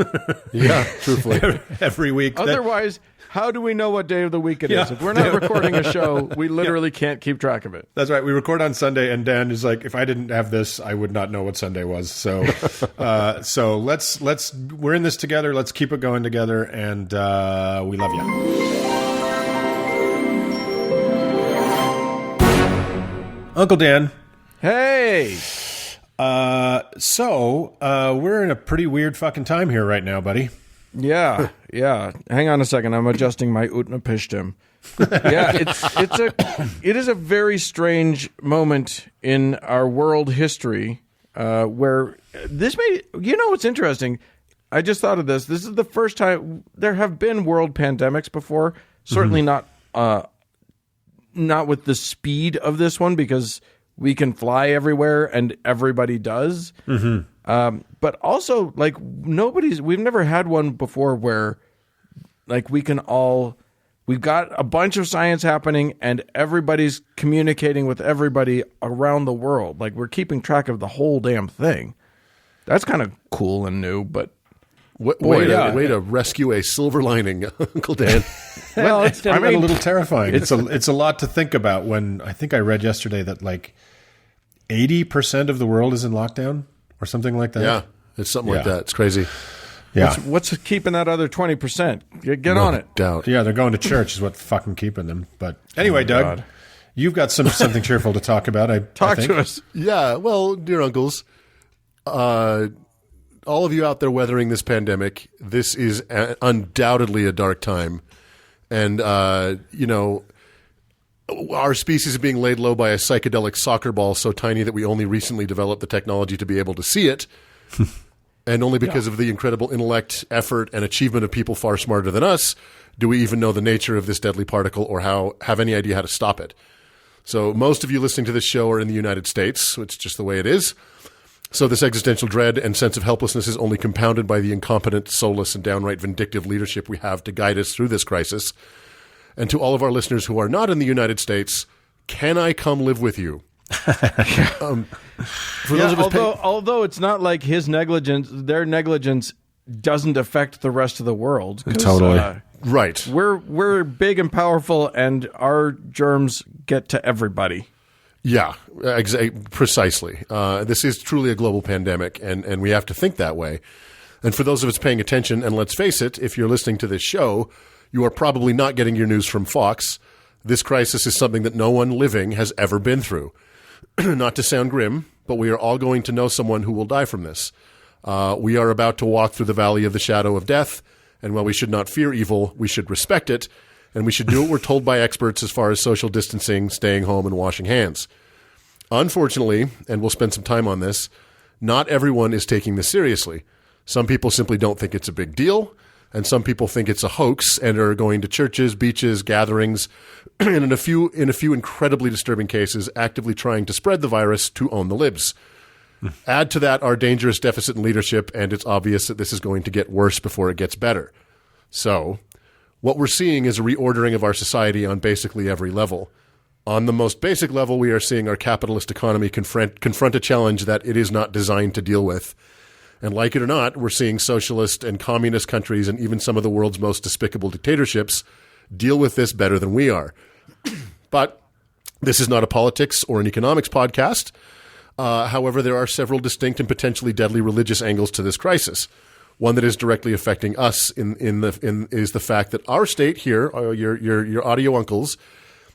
Speaker 1: Yeah, truthfully.
Speaker 3: Every week.
Speaker 2: Otherwise, how do we know what day of the week it is?
Speaker 3: Yeah.
Speaker 2: If we're not recording a show, we literally can't keep track of it.
Speaker 3: That's right. We record on Sunday, and Dan is like, if I didn't have this, I would not know what Sunday was. So, so let's we're in this together. Let's keep it going together, and we love you. Uncle Dan.
Speaker 2: Hey!
Speaker 3: So we're in a pretty weird fucking time here right now, buddy.
Speaker 2: Yeah. Hang on a second. I'm adjusting my Utnapishtim. Yeah, it is a very strange moment in our world history where this may. You know what's interesting? I just thought of this. This is the first time there have been world pandemics before. Certainly not with the speed of this one, because we can fly everywhere and everybody does. But also, like, we've never had one before where, like, we've got a bunch of science happening and everybody's communicating with everybody around the world. Like, we're keeping track of the whole damn thing. That's kind of cool and new, but
Speaker 1: Way to rescue a silver lining, Uncle Dan.
Speaker 2: well,
Speaker 3: I find it a little terrifying. It's a lot to think about. When I think I read yesterday that like 80% of the world is in lockdown or something like that.
Speaker 1: Yeah, it's something like
Speaker 3: Yeah.
Speaker 1: that. It's crazy.
Speaker 3: Yeah.
Speaker 2: what's keeping that other 20%? Get on it.
Speaker 1: Doubt.
Speaker 3: Yeah, they're going to church is what fucking keeping them. But anyway, Doug,
Speaker 2: God.
Speaker 3: you've got something cheerful to talk about. I
Speaker 2: Talk
Speaker 3: think.
Speaker 2: to us.
Speaker 1: Yeah, well, dear uncles, all of you out there weathering this pandemic, this is undoubtedly a dark time. And, our species is being laid low by a psychedelic soccer ball so tiny that we only recently developed the technology to be able to see it. And only because of the incredible intellect, effort, and achievement of people far smarter than us do we even know the nature of this deadly particle or have any idea how to stop it. So most of you listening to this show are in the United States. It's just the way it is. So this existential dread and sense of helplessness is only compounded by the incompetent, soulless, and downright vindictive leadership we have to guide us through this crisis. And to all of our listeners who are not in the United States, can I come live with you?
Speaker 2: Although it's not like their negligence doesn't affect the rest of the world.
Speaker 3: Totally.
Speaker 1: Right.
Speaker 2: We're big and powerful, and our germs get to everybody.
Speaker 1: Yeah, precisely. This is truly a global pandemic, and we have to think that way. And for those of us paying attention, and let's face it, if you're listening to this show, you are probably not getting your news from Fox. This crisis is something that no one living has ever been through. Not to sound grim, but we are all going to know someone who will die from this. We are about to walk through the valley of the shadow of death, and while we should not fear evil, we should respect it, and we should do what we're told by experts as far as social distancing, staying home, and washing hands. Unfortunately, and we'll spend some time on this, not everyone is taking this seriously. Some people simply don't think it's a big deal, and some people think it's a hoax and are going to churches, beaches, gatherings, and in a few incredibly disturbing cases, actively trying to spread the virus to own the libs. Add to that our dangerous deficit in leadership, and it's obvious that this is going to get worse before it gets better. So, what we're seeing is a reordering of our society on basically every level. On the most basic level, we are seeing our capitalist economy confront a challenge that it is not designed to deal with. And like it or not, we're seeing socialist and communist countries and even some of the world's most despicable dictatorships deal with this better than we are. But this is not a politics or an economics podcast. However, there are several distinct and potentially deadly religious angles to this crisis. One that is directly affecting us is the fact that our state here, your audio uncles,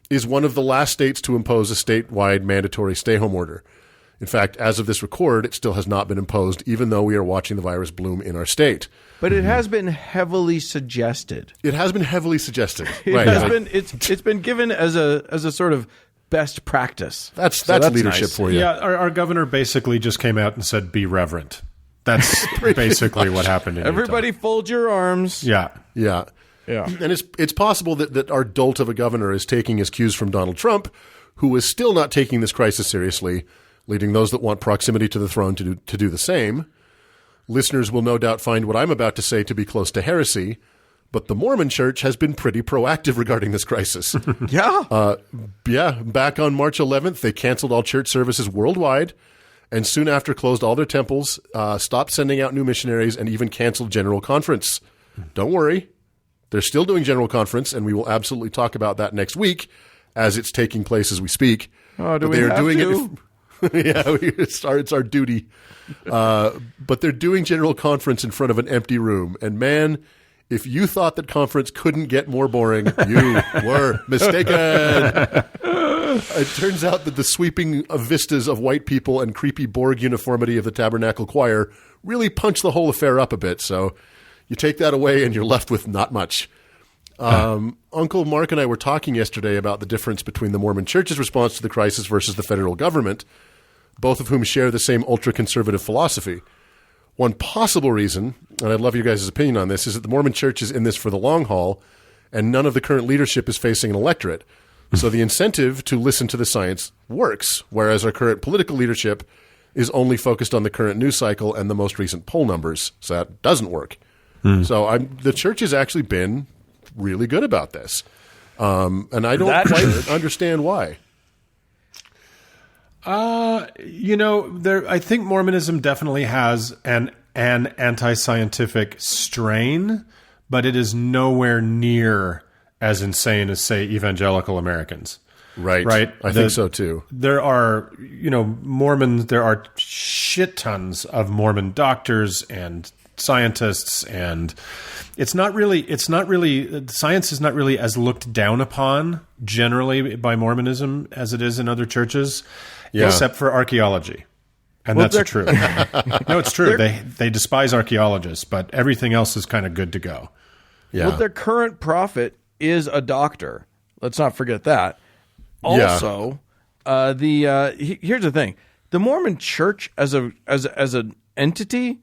Speaker 1: is one of the last states to impose a statewide mandatory stay-home order. In fact, as of this record, it still has not been imposed, even though we are watching the virus bloom in our state.
Speaker 2: But it has been heavily suggested.
Speaker 1: It has been heavily suggested.
Speaker 2: It's been given as a sort of best practice.
Speaker 1: That's leadership
Speaker 2: nice.
Speaker 1: for you.
Speaker 3: Yeah, our governor basically just came out and said, "Be reverent." That's basically what happened.
Speaker 2: Everybody, fold your arms.
Speaker 3: Yeah.
Speaker 1: And it's possible that our dolt of a governor is taking his cues from Donald Trump, who is still not taking this crisis seriously, leading those that want proximity to the throne to do the same. Listeners will no doubt find what I'm about to say to be close to heresy, but the Mormon Church has been pretty proactive regarding this crisis. Back on March 11th, they canceled all church services worldwide, and soon after closed all their temples, stopped sending out new missionaries, and even canceled General Conference. Don't worry. They're still doing General Conference, and we will absolutely talk about that next week as it's taking place as we speak.
Speaker 2: Oh, do we have to?
Speaker 1: It's our duty. But they're doing General Conference in front of an empty room. And man, if you thought that conference couldn't get more boring, you were mistaken. It turns out that the sweeping vistas of white people and creepy Borg uniformity of the Tabernacle Choir really punch the whole affair up a bit. So you take that away and you're left with not much. Uncle Mark and I were talking yesterday about the difference between the Mormon Church's response to the crisis versus the federal government, both of whom share the same ultra-conservative philosophy. One possible reason, and I'd love your guys' opinion on this, is that the Mormon Church is in this for the long haul, and none of the current leadership is facing an electorate. So the incentive to listen to the science works, whereas our current political leadership is only focused on the current news cycle and the most recent poll numbers. So that doesn't work. So the church has actually been really good about this. And I don't quite understand why.
Speaker 3: I think Mormonism definitely has an anti-scientific strain, but it is nowhere near as insane as, say, evangelical Americans.
Speaker 1: Right. I think so too.
Speaker 3: There are, there are shit tons of Mormon doctors and scientists, and science is not really as looked down upon generally by Mormonism as it is in other churches, except for archaeology. And that's true. No, it's true. They despise archaeologists, but everything else is kind of good to go.
Speaker 2: Yeah. Well, their current prophet is a doctor. Let's not forget that. Also, here's the thing: the Mormon Church as an entity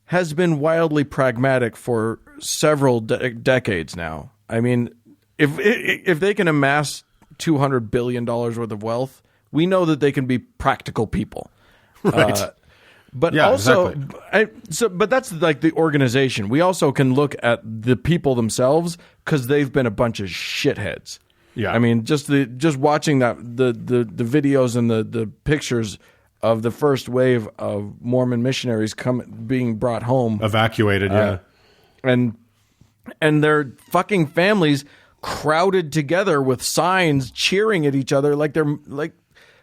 Speaker 2: has been wildly pragmatic for several decades now. I mean, if they can amass $200 billion worth of wealth, we know that they can be practical people.
Speaker 1: Right.
Speaker 2: But that's like the organization. We also can look at the people themselves because they've been a bunch of shitheads.
Speaker 3: Yeah,
Speaker 2: I mean, just watching the videos and the pictures of the first wave of Mormon missionaries being brought home,
Speaker 3: evacuated,
Speaker 2: and their fucking families crowded together with signs cheering at each other like they're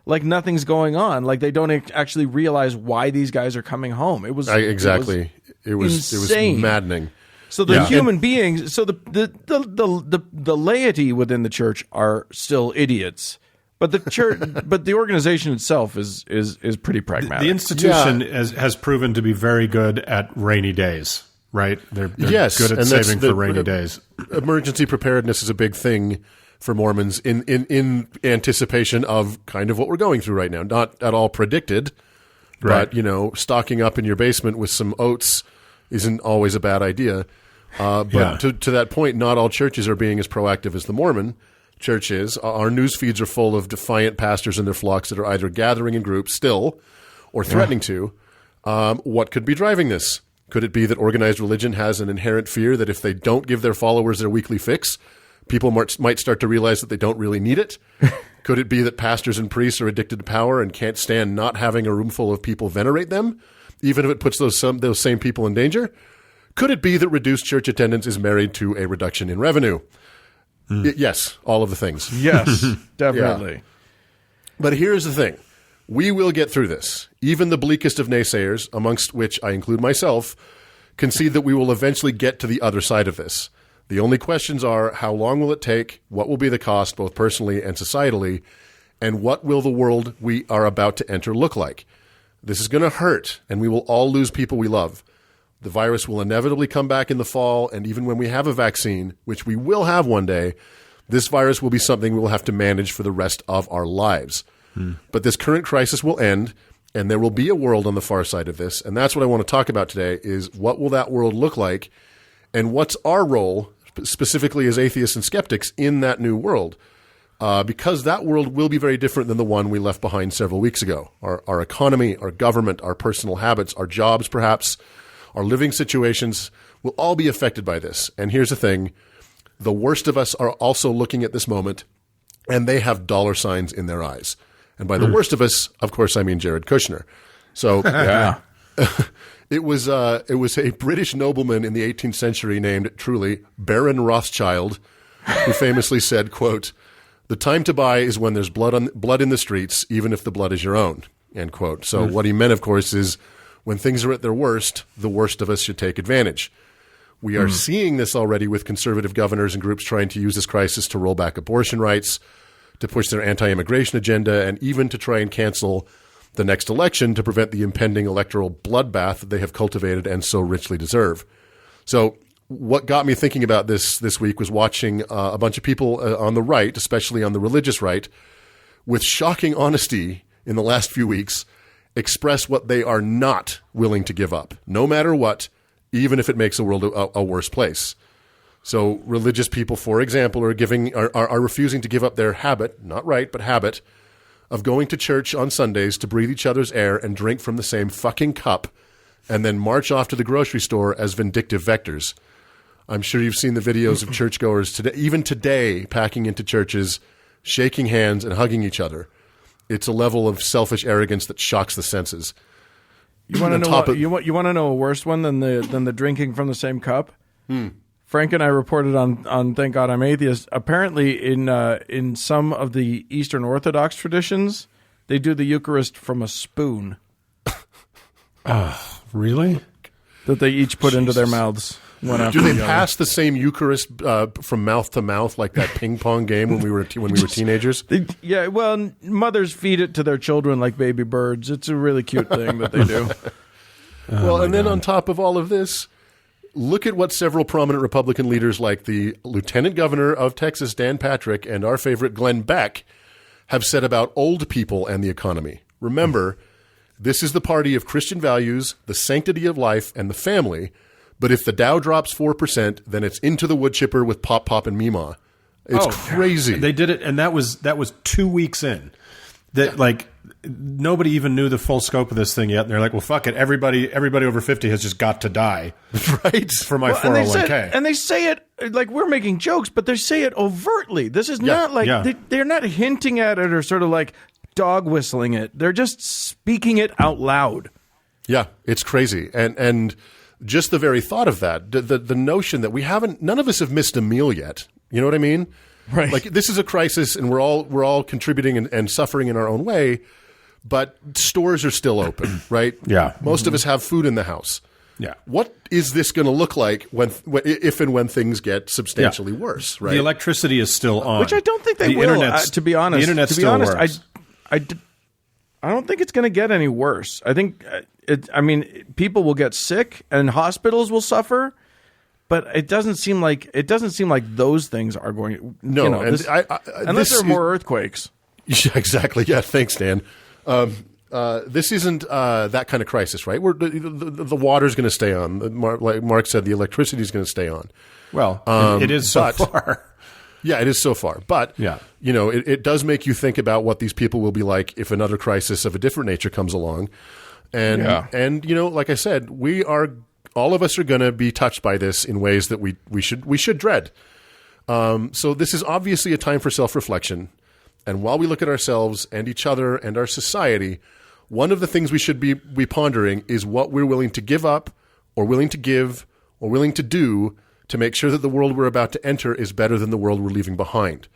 Speaker 2: like nothing's going on, like they don't actually realize why these guys are coming home. It was
Speaker 1: maddening.
Speaker 2: So the human beings, so the laity within the church are still idiots, but the church, but the organization itself is pretty pragmatic.
Speaker 3: The institution has proven to be very good at rainy days, right? They're good at saving for rainy days.
Speaker 1: Emergency preparedness is a big thing for Mormons in anticipation of kind of what we're going through right now. Not at all predicted,
Speaker 3: right.
Speaker 1: But stocking up in your basement with some oats isn't always a bad idea. But to that point, not all churches are being as proactive as the Mormon church is. Our news feeds are full of defiant pastors and their flocks that are either gathering in groups still or threatening to. What could be driving this? Could it be that organized religion has an inherent fear that if they don't give their followers their weekly fix, People might start to realize that they don't really need it. Could it be that pastors and priests are addicted to power and can't stand not having a room full of people venerate them, even if it puts those same people in danger? Could it be that reduced church attendance is married to a reduction in revenue? Yes, all of the things.
Speaker 2: Yes, definitely.
Speaker 1: Yeah. But here's the thing. We will get through this. Even the bleakest of naysayers, amongst which I include myself, concede that we will eventually get to the other side of this. The only questions are, how long will it take? What will be the cost, both personally and societally? And what will the world we are about to enter look like? This is going to hurt, and we will all lose people we love. The virus will inevitably come back in the fall, and even when we have a vaccine, which we will have one day, this virus will be something we will have to manage for the rest of our lives. But this current crisis will end, and there will be a world on the far side of this, and that's what I want to talk about today, is what will that world look like, and what's our role, specifically as atheists and skeptics, in that new world? Because that world will be very different than the one we left behind several weeks ago. Our economy, our government, our personal habits, our jobs perhaps, our living situations will all be affected by this. And here's the thing. The worst of us are also looking at this moment, and they have dollar signs in their eyes. And by the worst of us, of course, I mean Jared Kushner. So
Speaker 2: Yeah.
Speaker 1: it was a British nobleman in the 18th century named, truly, Baron Rothschild, who famously said, quote, "The time to buy is when there's blood in the streets, even if the blood is your own," end quote. So what he meant, of course, is when things are at their worst, the worst of us should take advantage. We are seeing this already with conservative governors and groups trying to use this crisis to roll back abortion rights, to push their anti-immigration agenda, and even to try and cancel the next election to prevent the impending electoral bloodbath that they have cultivated and so richly deserve. So what got me thinking about this week was watching a bunch of people on the right, especially on the religious right, with shocking honesty in the last few weeks, express what they are not willing to give up, no matter what, even if it makes the world a worse place. So religious people, for example, are refusing to give up their habit, not right, but habit, of going to church on Sundays to breathe each other's air and drink from the same fucking cup, and then march off to the grocery store as vindictive vectors. I'm sure you've seen the videos of churchgoers today, even today, packing into churches, shaking hands and hugging each other. It's a level of selfish arrogance that shocks the senses.
Speaker 2: You want to know you want to know a worse one than the drinking from the same cup? Frank and I reported on Thank God I'm Atheist. Apparently, in some of the Eastern Orthodox traditions, they do the Eucharist from a spoon.
Speaker 3: Really?
Speaker 2: That they each put into their mouths.
Speaker 1: Do they pass the same Eucharist from mouth to mouth like that ping pong game when we were teenagers?
Speaker 2: Yeah, well, mothers feed it to their children like baby birds. It's a really cute thing that they do.
Speaker 1: Then on top of all of this, look at what several prominent Republican leaders like the Lieutenant Governor of Texas, Dan Patrick, and our favorite Glenn Beck have said about old people and the economy. Remember, this is the party of Christian values, the sanctity of life, and the family. But if the Dow drops 4%, then it's into the wood chipper with Pop Pop and Mima. It's crazy.
Speaker 3: They did it, and that was 2 weeks in. Nobody even knew the full scope of this thing yet. And they're like, well, fuck it. Everybody over 50 has just got to die.
Speaker 1: Right.
Speaker 3: For my 401k.
Speaker 2: And they say it like we're making jokes, but they say it overtly. This is not like they're not hinting at it or sort of like dog whistling it. They're just speaking it out loud.
Speaker 1: Yeah, it's crazy. And just the very thought of that, the notion that none of us have missed a meal yet. You know what I mean?
Speaker 2: Right.
Speaker 1: Like this is a crisis and we're all contributing and suffering in our own way, but stores are still open, right?
Speaker 3: Yeah.
Speaker 1: Most of us have food in the house.
Speaker 3: Yeah.
Speaker 1: What is this going to look like if and when things get substantially worse, right?
Speaker 3: The electricity is still on.
Speaker 2: Which I don't think they will, to be honest.
Speaker 3: The internet still works.
Speaker 2: I don't think it's going to get any worse. I think people will get sick and hospitals will suffer, but it doesn't seem like those things are going.
Speaker 1: No,
Speaker 2: unless there are more earthquakes.
Speaker 1: Yeah, exactly. Yeah, thanks, Dan. This isn't that kind of crisis, right? The water's going to stay on. Like Mark said, the electricity is going to stay on.
Speaker 3: Well, it is so far.
Speaker 1: Yeah, it is so far. But, it does make you think about what these people will be like if another crisis of a different nature comes along. And like I said, all of us are going to be touched by this in ways that we should dread. So this is obviously a time for self-reflection. And while we look at ourselves and each other and our society, one of the things we should be pondering is what we're willing to give up or willing to give or willing to do to make sure that the world we're about to enter is better than the world we're leaving behind.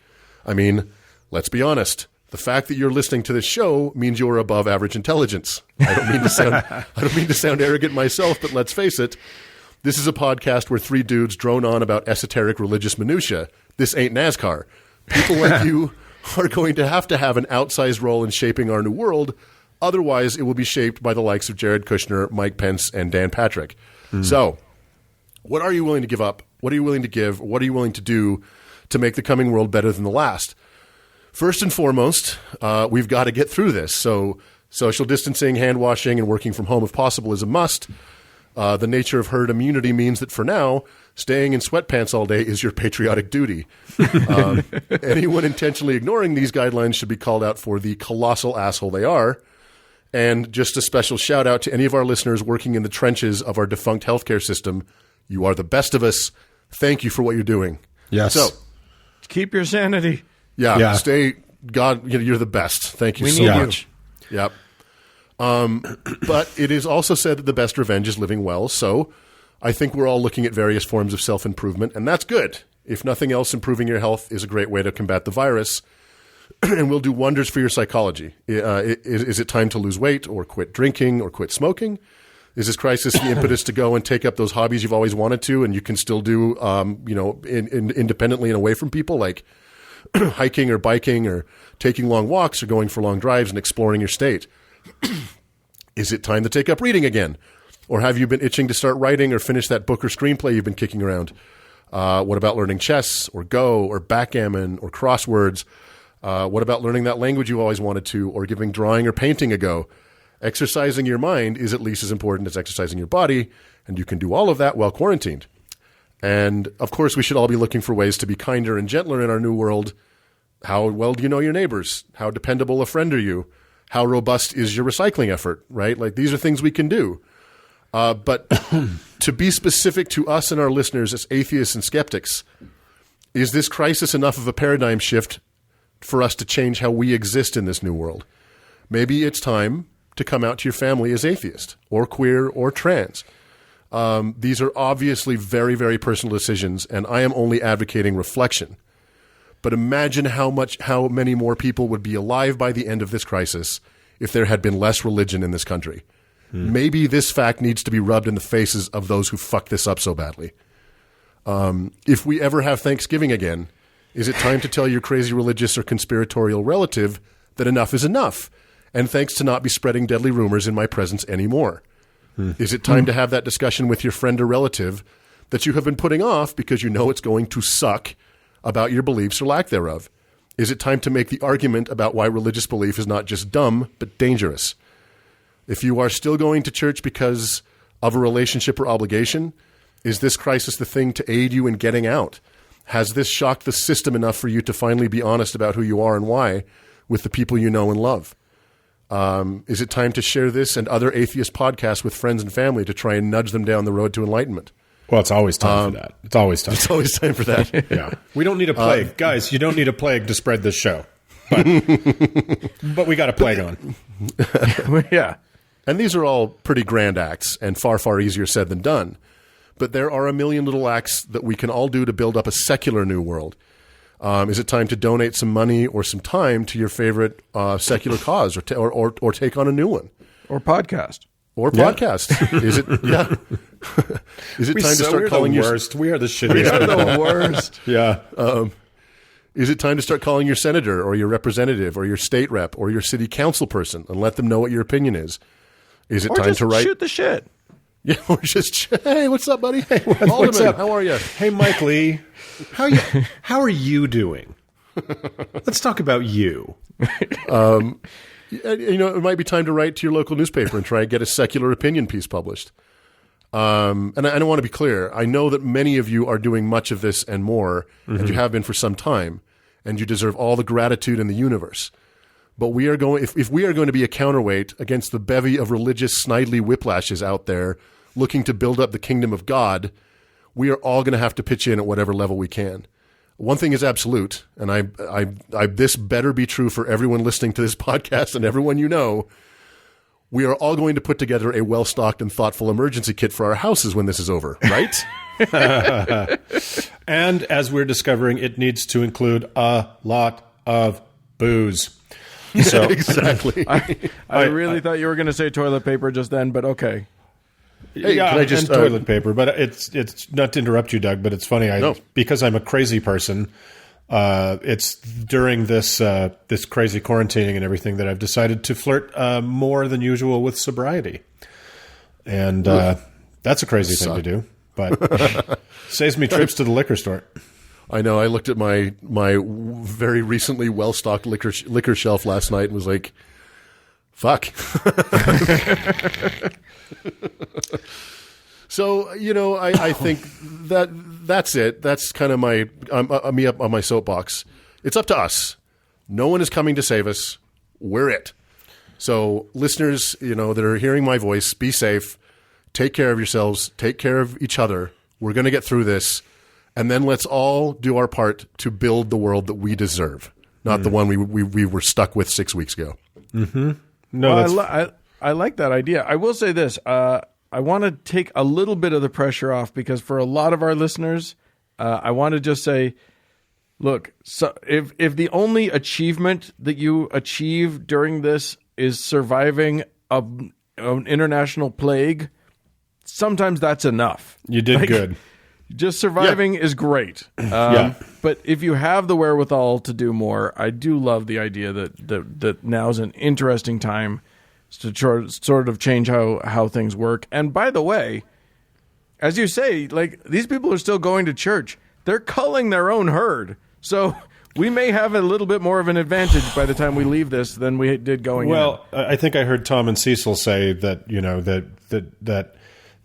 Speaker 1: I mean, let's be honest. The fact that you're listening to this show means you're above average intelligence. I don't mean to sound arrogant myself, but let's face it. This is a podcast where three dudes drone on about esoteric religious minutia. This ain't NASCAR. People like you are going to have an outsized role in shaping our new world. Otherwise, it will be shaped by the likes of Jared Kushner, Mike Pence, and Dan Patrick. So, what are you willing to give up? What are you willing to give? What are you willing to do to make the coming world better than the last? First and foremost, we've got to get through this. So, social distancing, hand washing, and working from home if possible is a must. The nature of herd immunity means that for now, staying in sweatpants all day is your patriotic duty. Anyone intentionally ignoring these guidelines should be called out for the colossal asshole they are. And just a special shout out to any of our listeners working in the trenches of our defunct healthcare system. You are the best of us. Thank you for what you're doing.
Speaker 3: Yes.
Speaker 1: So,
Speaker 2: keep your sanity.
Speaker 1: Yeah. Stay. God, you're the best. Thank you
Speaker 2: We
Speaker 1: so
Speaker 2: need
Speaker 1: much. Yep. But it is also said that the best revenge is living well. So I think we're all looking at various forms of self-improvement, and that's good. If nothing else, improving your health is a great way to combat the virus and will do wonders for your psychology. Is it time to lose weight or quit drinking or quit smoking? Is this crisis the impetus to go and take up those hobbies you've always wanted to and you can still do, independently and away from people, like hiking or biking or taking long walks or going for long drives and exploring your state? Is it time to take up reading again? Or have you been itching to start writing or finish that book or screenplay you've been kicking around? What about learning chess or Go or backgammon or crosswords? What about learning that language you always wanted to or giving drawing or painting a go? Exercising your mind is at least as important as exercising your body, and you can do all of that while quarantined. And, of course, we should all be looking for ways to be kinder and gentler in our new world. How well do you know your neighbors? How dependable a friend are you? How robust is your recycling effort, right? Like, these are things we can do. But to be specific to us and our listeners as atheists and skeptics, is this crisis enough of a paradigm shift for us to change how we exist in this new world? Maybe it's time to come out to your family as atheist or queer or trans. These are obviously very, very personal decisions, and I am only advocating reflection. But imagine how many more people would be alive by the end of this crisis if there had been less religion in this country. Maybe this fact needs to be rubbed in the faces of those who fucked this up so badly. If we ever have Thanksgiving again, is it time to tell your crazy religious or conspiratorial relative that enough is enough, and thanks to not be spreading deadly rumors in my presence anymore? Is it time to have that discussion with your friend or relative that you have been putting off because you know it's going to suck about your beliefs or lack thereof? Is it time to make the argument about why religious belief is not just dumb, but dangerous? If you are still going to church because of a relationship or obligation, is this crisis the thing to aid you in getting out? Has this shocked the system enough for you to finally be honest about who you are and why with the people you know and love? Is it time to share this and other atheist podcasts with friends and family to try and nudge them down the road to enlightenment?
Speaker 3: Well, it's always time for that. It's always time.
Speaker 1: It's always time for that.
Speaker 3: Yeah. We don't need a plague. Guys, you don't need a plague to spread this show. But we got a plague on.
Speaker 2: Yeah.
Speaker 1: And these are all pretty grand acts and far, far easier said than done. But there are a million little acts that we can all do to build up a secular new world. Is it time to donate some money or some time to your favorite secular cause or take on a new one?
Speaker 2: Or podcast.
Speaker 1: Or podcast. Is it? Yeah. Is it time to start calling
Speaker 3: the worst? We are the shittiest.
Speaker 2: We are the worst.
Speaker 3: Yeah.
Speaker 1: Is it time to start calling your senator or your representative or your state rep or your city council person and let them know what your opinion is? Is it time to write?
Speaker 2: Shoot the shit.
Speaker 1: Yeah, or just, hey, what's up, buddy? Hey,
Speaker 3: what's up?
Speaker 1: How are you?
Speaker 3: Hey, Mike Lee. How are you doing? Let's talk about you.
Speaker 1: It might be time to write to your local newspaper and try and get a secular opinion piece published. And I want to be clear. I know that many of you are doing much of this and more, and you have been for some time, and you deserve all the gratitude in the universe. But we are going, if we are going to be a counterweight against the bevy of religious snidely whiplashes out there looking to build up the kingdom of God, we are all going to have to pitch in at whatever level we can. one thing is absolute, and I this better be true for everyone listening to this podcast and everyone you know. We are all going to put together a well-stocked and thoughtful emergency kit for our houses when this is over, right?
Speaker 3: And as we're discovering, it needs to include a lot of booze. So
Speaker 1: Exactly.
Speaker 2: I really thought you were going to say toilet paper just then, but okay.
Speaker 1: Hey,
Speaker 3: yeah,
Speaker 1: can I just
Speaker 3: and toilet paper, but it's not to interrupt you, Doug, but it's funny. Because I'm a crazy person. It's during this crazy quarantining and everything that I've decided to flirt more than usual with sobriety, and that's a crazy thing to do, but saves me trips to the liquor store.
Speaker 1: I know. I looked at my very recently well-stocked liquor shelf last night and was like, "Fuck." So, I think that's it. That's kind of me up on my soapbox. It's up to us. No one is coming to save us. We're it. So, listeners, that are hearing my voice, be safe. Take care of yourselves. Take care of each other. We're going to get through this. And then let's all do our part to build the world that we deserve, not the one we were stuck with 6 weeks ago.
Speaker 3: Mm-hmm. No,
Speaker 2: I like that idea. I will say this. I want to take a little bit of the pressure off because for a lot of our listeners, I want to just say, look, so if the only achievement that you achieve during this is surviving an international plague, sometimes that's enough.
Speaker 3: You did good.
Speaker 2: Just surviving is great. But if you have the wherewithal to do more, I do love the idea that now's an interesting time to sort of change how things work. And by the way, as you say, like these people are still going to church. They're culling their own herd. So we may have a little bit more of an advantage by the time we leave this than we did going in.
Speaker 3: Well, I think I heard Tom and Cecil say that, that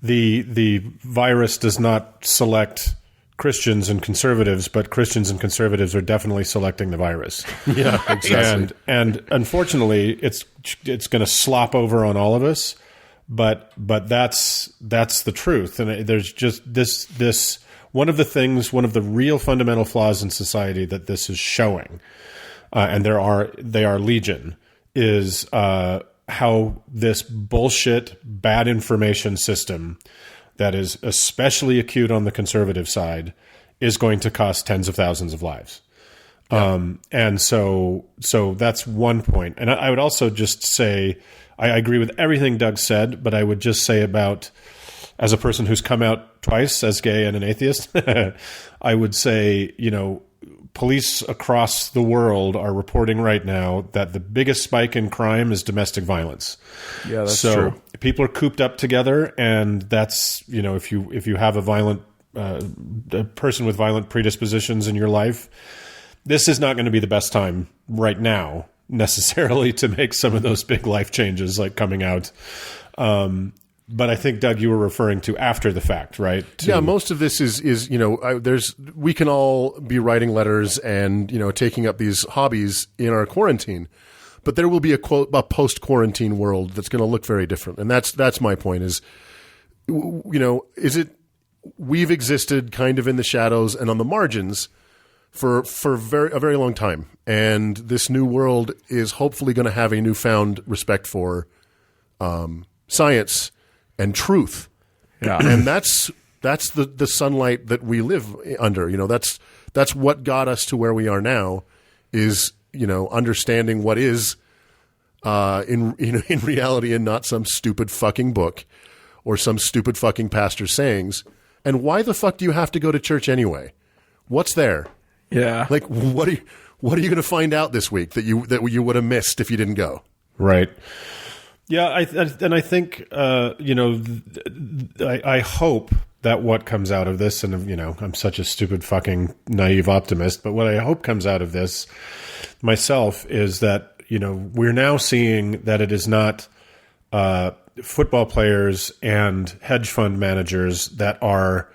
Speaker 3: the virus does not select Christians and conservatives, but Christians and conservatives are definitely selecting the virus.
Speaker 1: Yeah, exactly.
Speaker 3: And unfortunately, it's going to slop over on all of us. But that's the truth. And there's just this one of the real fundamental flaws in society that this is showing, and they are legion, is how this bullshit, bad information system that is especially acute on the conservative side is going to cost tens of thousands of lives. Yeah. And so that's one point. And I would also just say, I agree with everything Doug said, but I would just say about, as a person who's come out twice as gay and an atheist, I would say, police across the world are reporting right now that the biggest spike in crime is domestic violence.
Speaker 2: Yeah, that's true.
Speaker 3: People are cooped up together, and that's, if you have a person with violent predispositions in your life, this is not going to be the best time right now necessarily to make some of those big life changes like coming out. But I think, Doug, you were referring to after the fact, right?
Speaker 1: Yeah, most of this is we can all be writing letters and, taking up these hobbies in our quarantine, but there will be a post-quarantine world that's going to look very different. And that's my point is, we've existed kind of in the shadows and on the margins for a very long time. And this new world is hopefully going to have a newfound respect for science and truth.
Speaker 2: Yeah.
Speaker 1: And that's the sunlight that we live under. That's what got us to where we are now is, understanding what is in reality and not some stupid fucking book or some stupid fucking pastor's sayings. And why the fuck do you have to go to church anyway? What's there?
Speaker 2: Yeah.
Speaker 1: Like what are you going to find out this week that you would have missed if you didn't go?
Speaker 3: Right. Yeah, I think I hope that what comes out of this, and I'm such a stupid fucking naive optimist, but what I hope comes out of this myself is that we're now seeing that it is not football players and hedge fund managers that are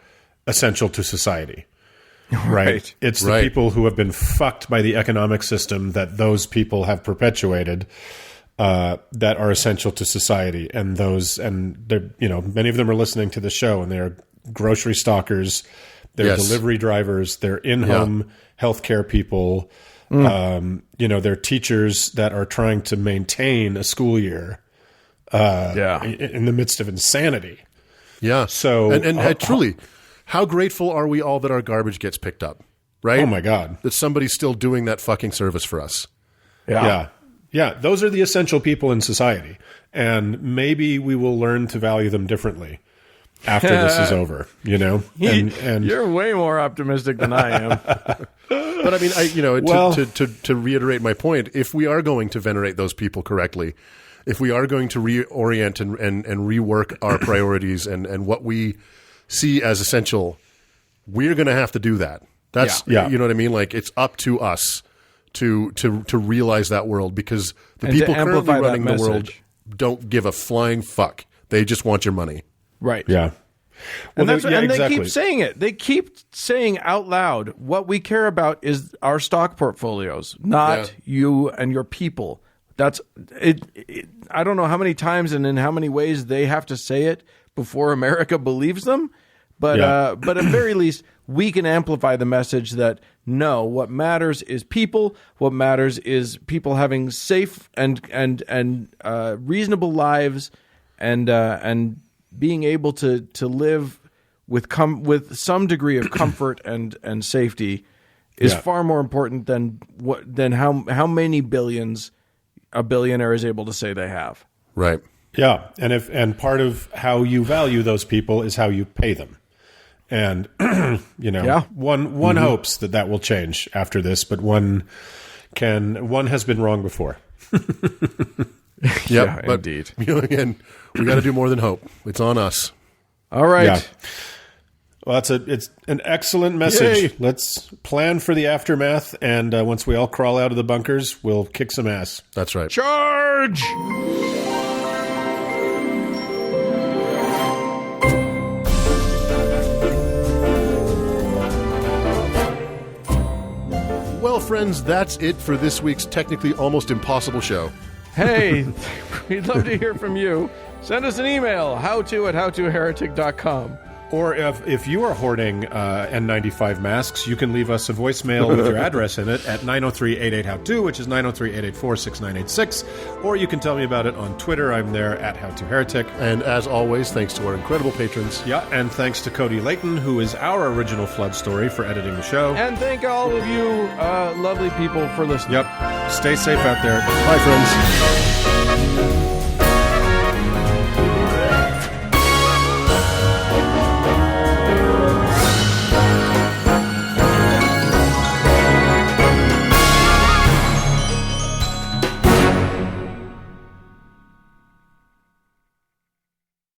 Speaker 3: essential to society. Right. It's the people who have been fucked by the economic system that those people have perpetuated. That are essential to society, and many of them are listening to the show, and they're grocery stockers They're
Speaker 1: Yes.
Speaker 3: delivery drivers. They're in-home healthcare people. They're teachers that are trying to maintain a school year in the midst of insanity.
Speaker 1: Yeah.
Speaker 3: So
Speaker 1: and truly, how grateful are we all that our garbage gets picked up? Right?
Speaker 3: Oh my God.
Speaker 1: That somebody's still doing that fucking service for us.
Speaker 3: Yeah. Those are the essential people in society. And maybe we will learn to value them differently after this is over, And
Speaker 2: You're way more optimistic than I am.
Speaker 1: But I mean, to reiterate my point, if we are going to venerate those people correctly, if we are going to reorient and rework our priorities and what we see as essential, we're going to have to do that. That's you know what I mean? Like, it's up to us to realize that world, because the people currently running the world don't give a flying fuck. They just want your money.
Speaker 2: Right.
Speaker 3: Yeah.
Speaker 2: Well, they keep saying it. They keep saying out loud, what we care about is our stock portfolios, not you and your people. That's it. I don't know how many times and in how many ways they have to say it before America believes them. But at very least, we can amplify the message that no, what matters is people. What matters is people having safe and reasonable lives, and being able to live with some degree of comfort and safety is far more important than how many billions a billionaire is able to say they have.
Speaker 1: Right.
Speaker 3: Yeah, and part of how you value those people is how you pay them. And one hopes that will change after this, but one has been wrong before.
Speaker 1: Yep, but,
Speaker 2: indeed.
Speaker 1: Again, we got to do more than hope. It's on us.
Speaker 2: All right.
Speaker 3: Yeah. Well, it's an excellent message.
Speaker 1: Yay.
Speaker 3: Let's plan for the aftermath, and once we all crawl out of the bunkers, we'll kick some ass.
Speaker 1: That's right.
Speaker 2: Charge!
Speaker 1: Well, friends, that's it for this week's technically almost impossible show.
Speaker 2: Hey, we'd love to hear from you. Send us an email, howto@howtoheretic.com.
Speaker 3: Or if you are hoarding N95 masks, you can leave us a voicemail with your address in it at 903-88-HOW-TO, which is 903-884-6986. Or you can tell me about it on Twitter. I'm there at HowToHeretic.
Speaker 1: And as always, thanks to our incredible patrons.
Speaker 3: Yeah, and thanks to Cody Layton, who is our original Flood Story, for editing the show.
Speaker 2: And thank all of you lovely people for listening.
Speaker 3: Yep. Stay safe out there.
Speaker 1: Bye, friends.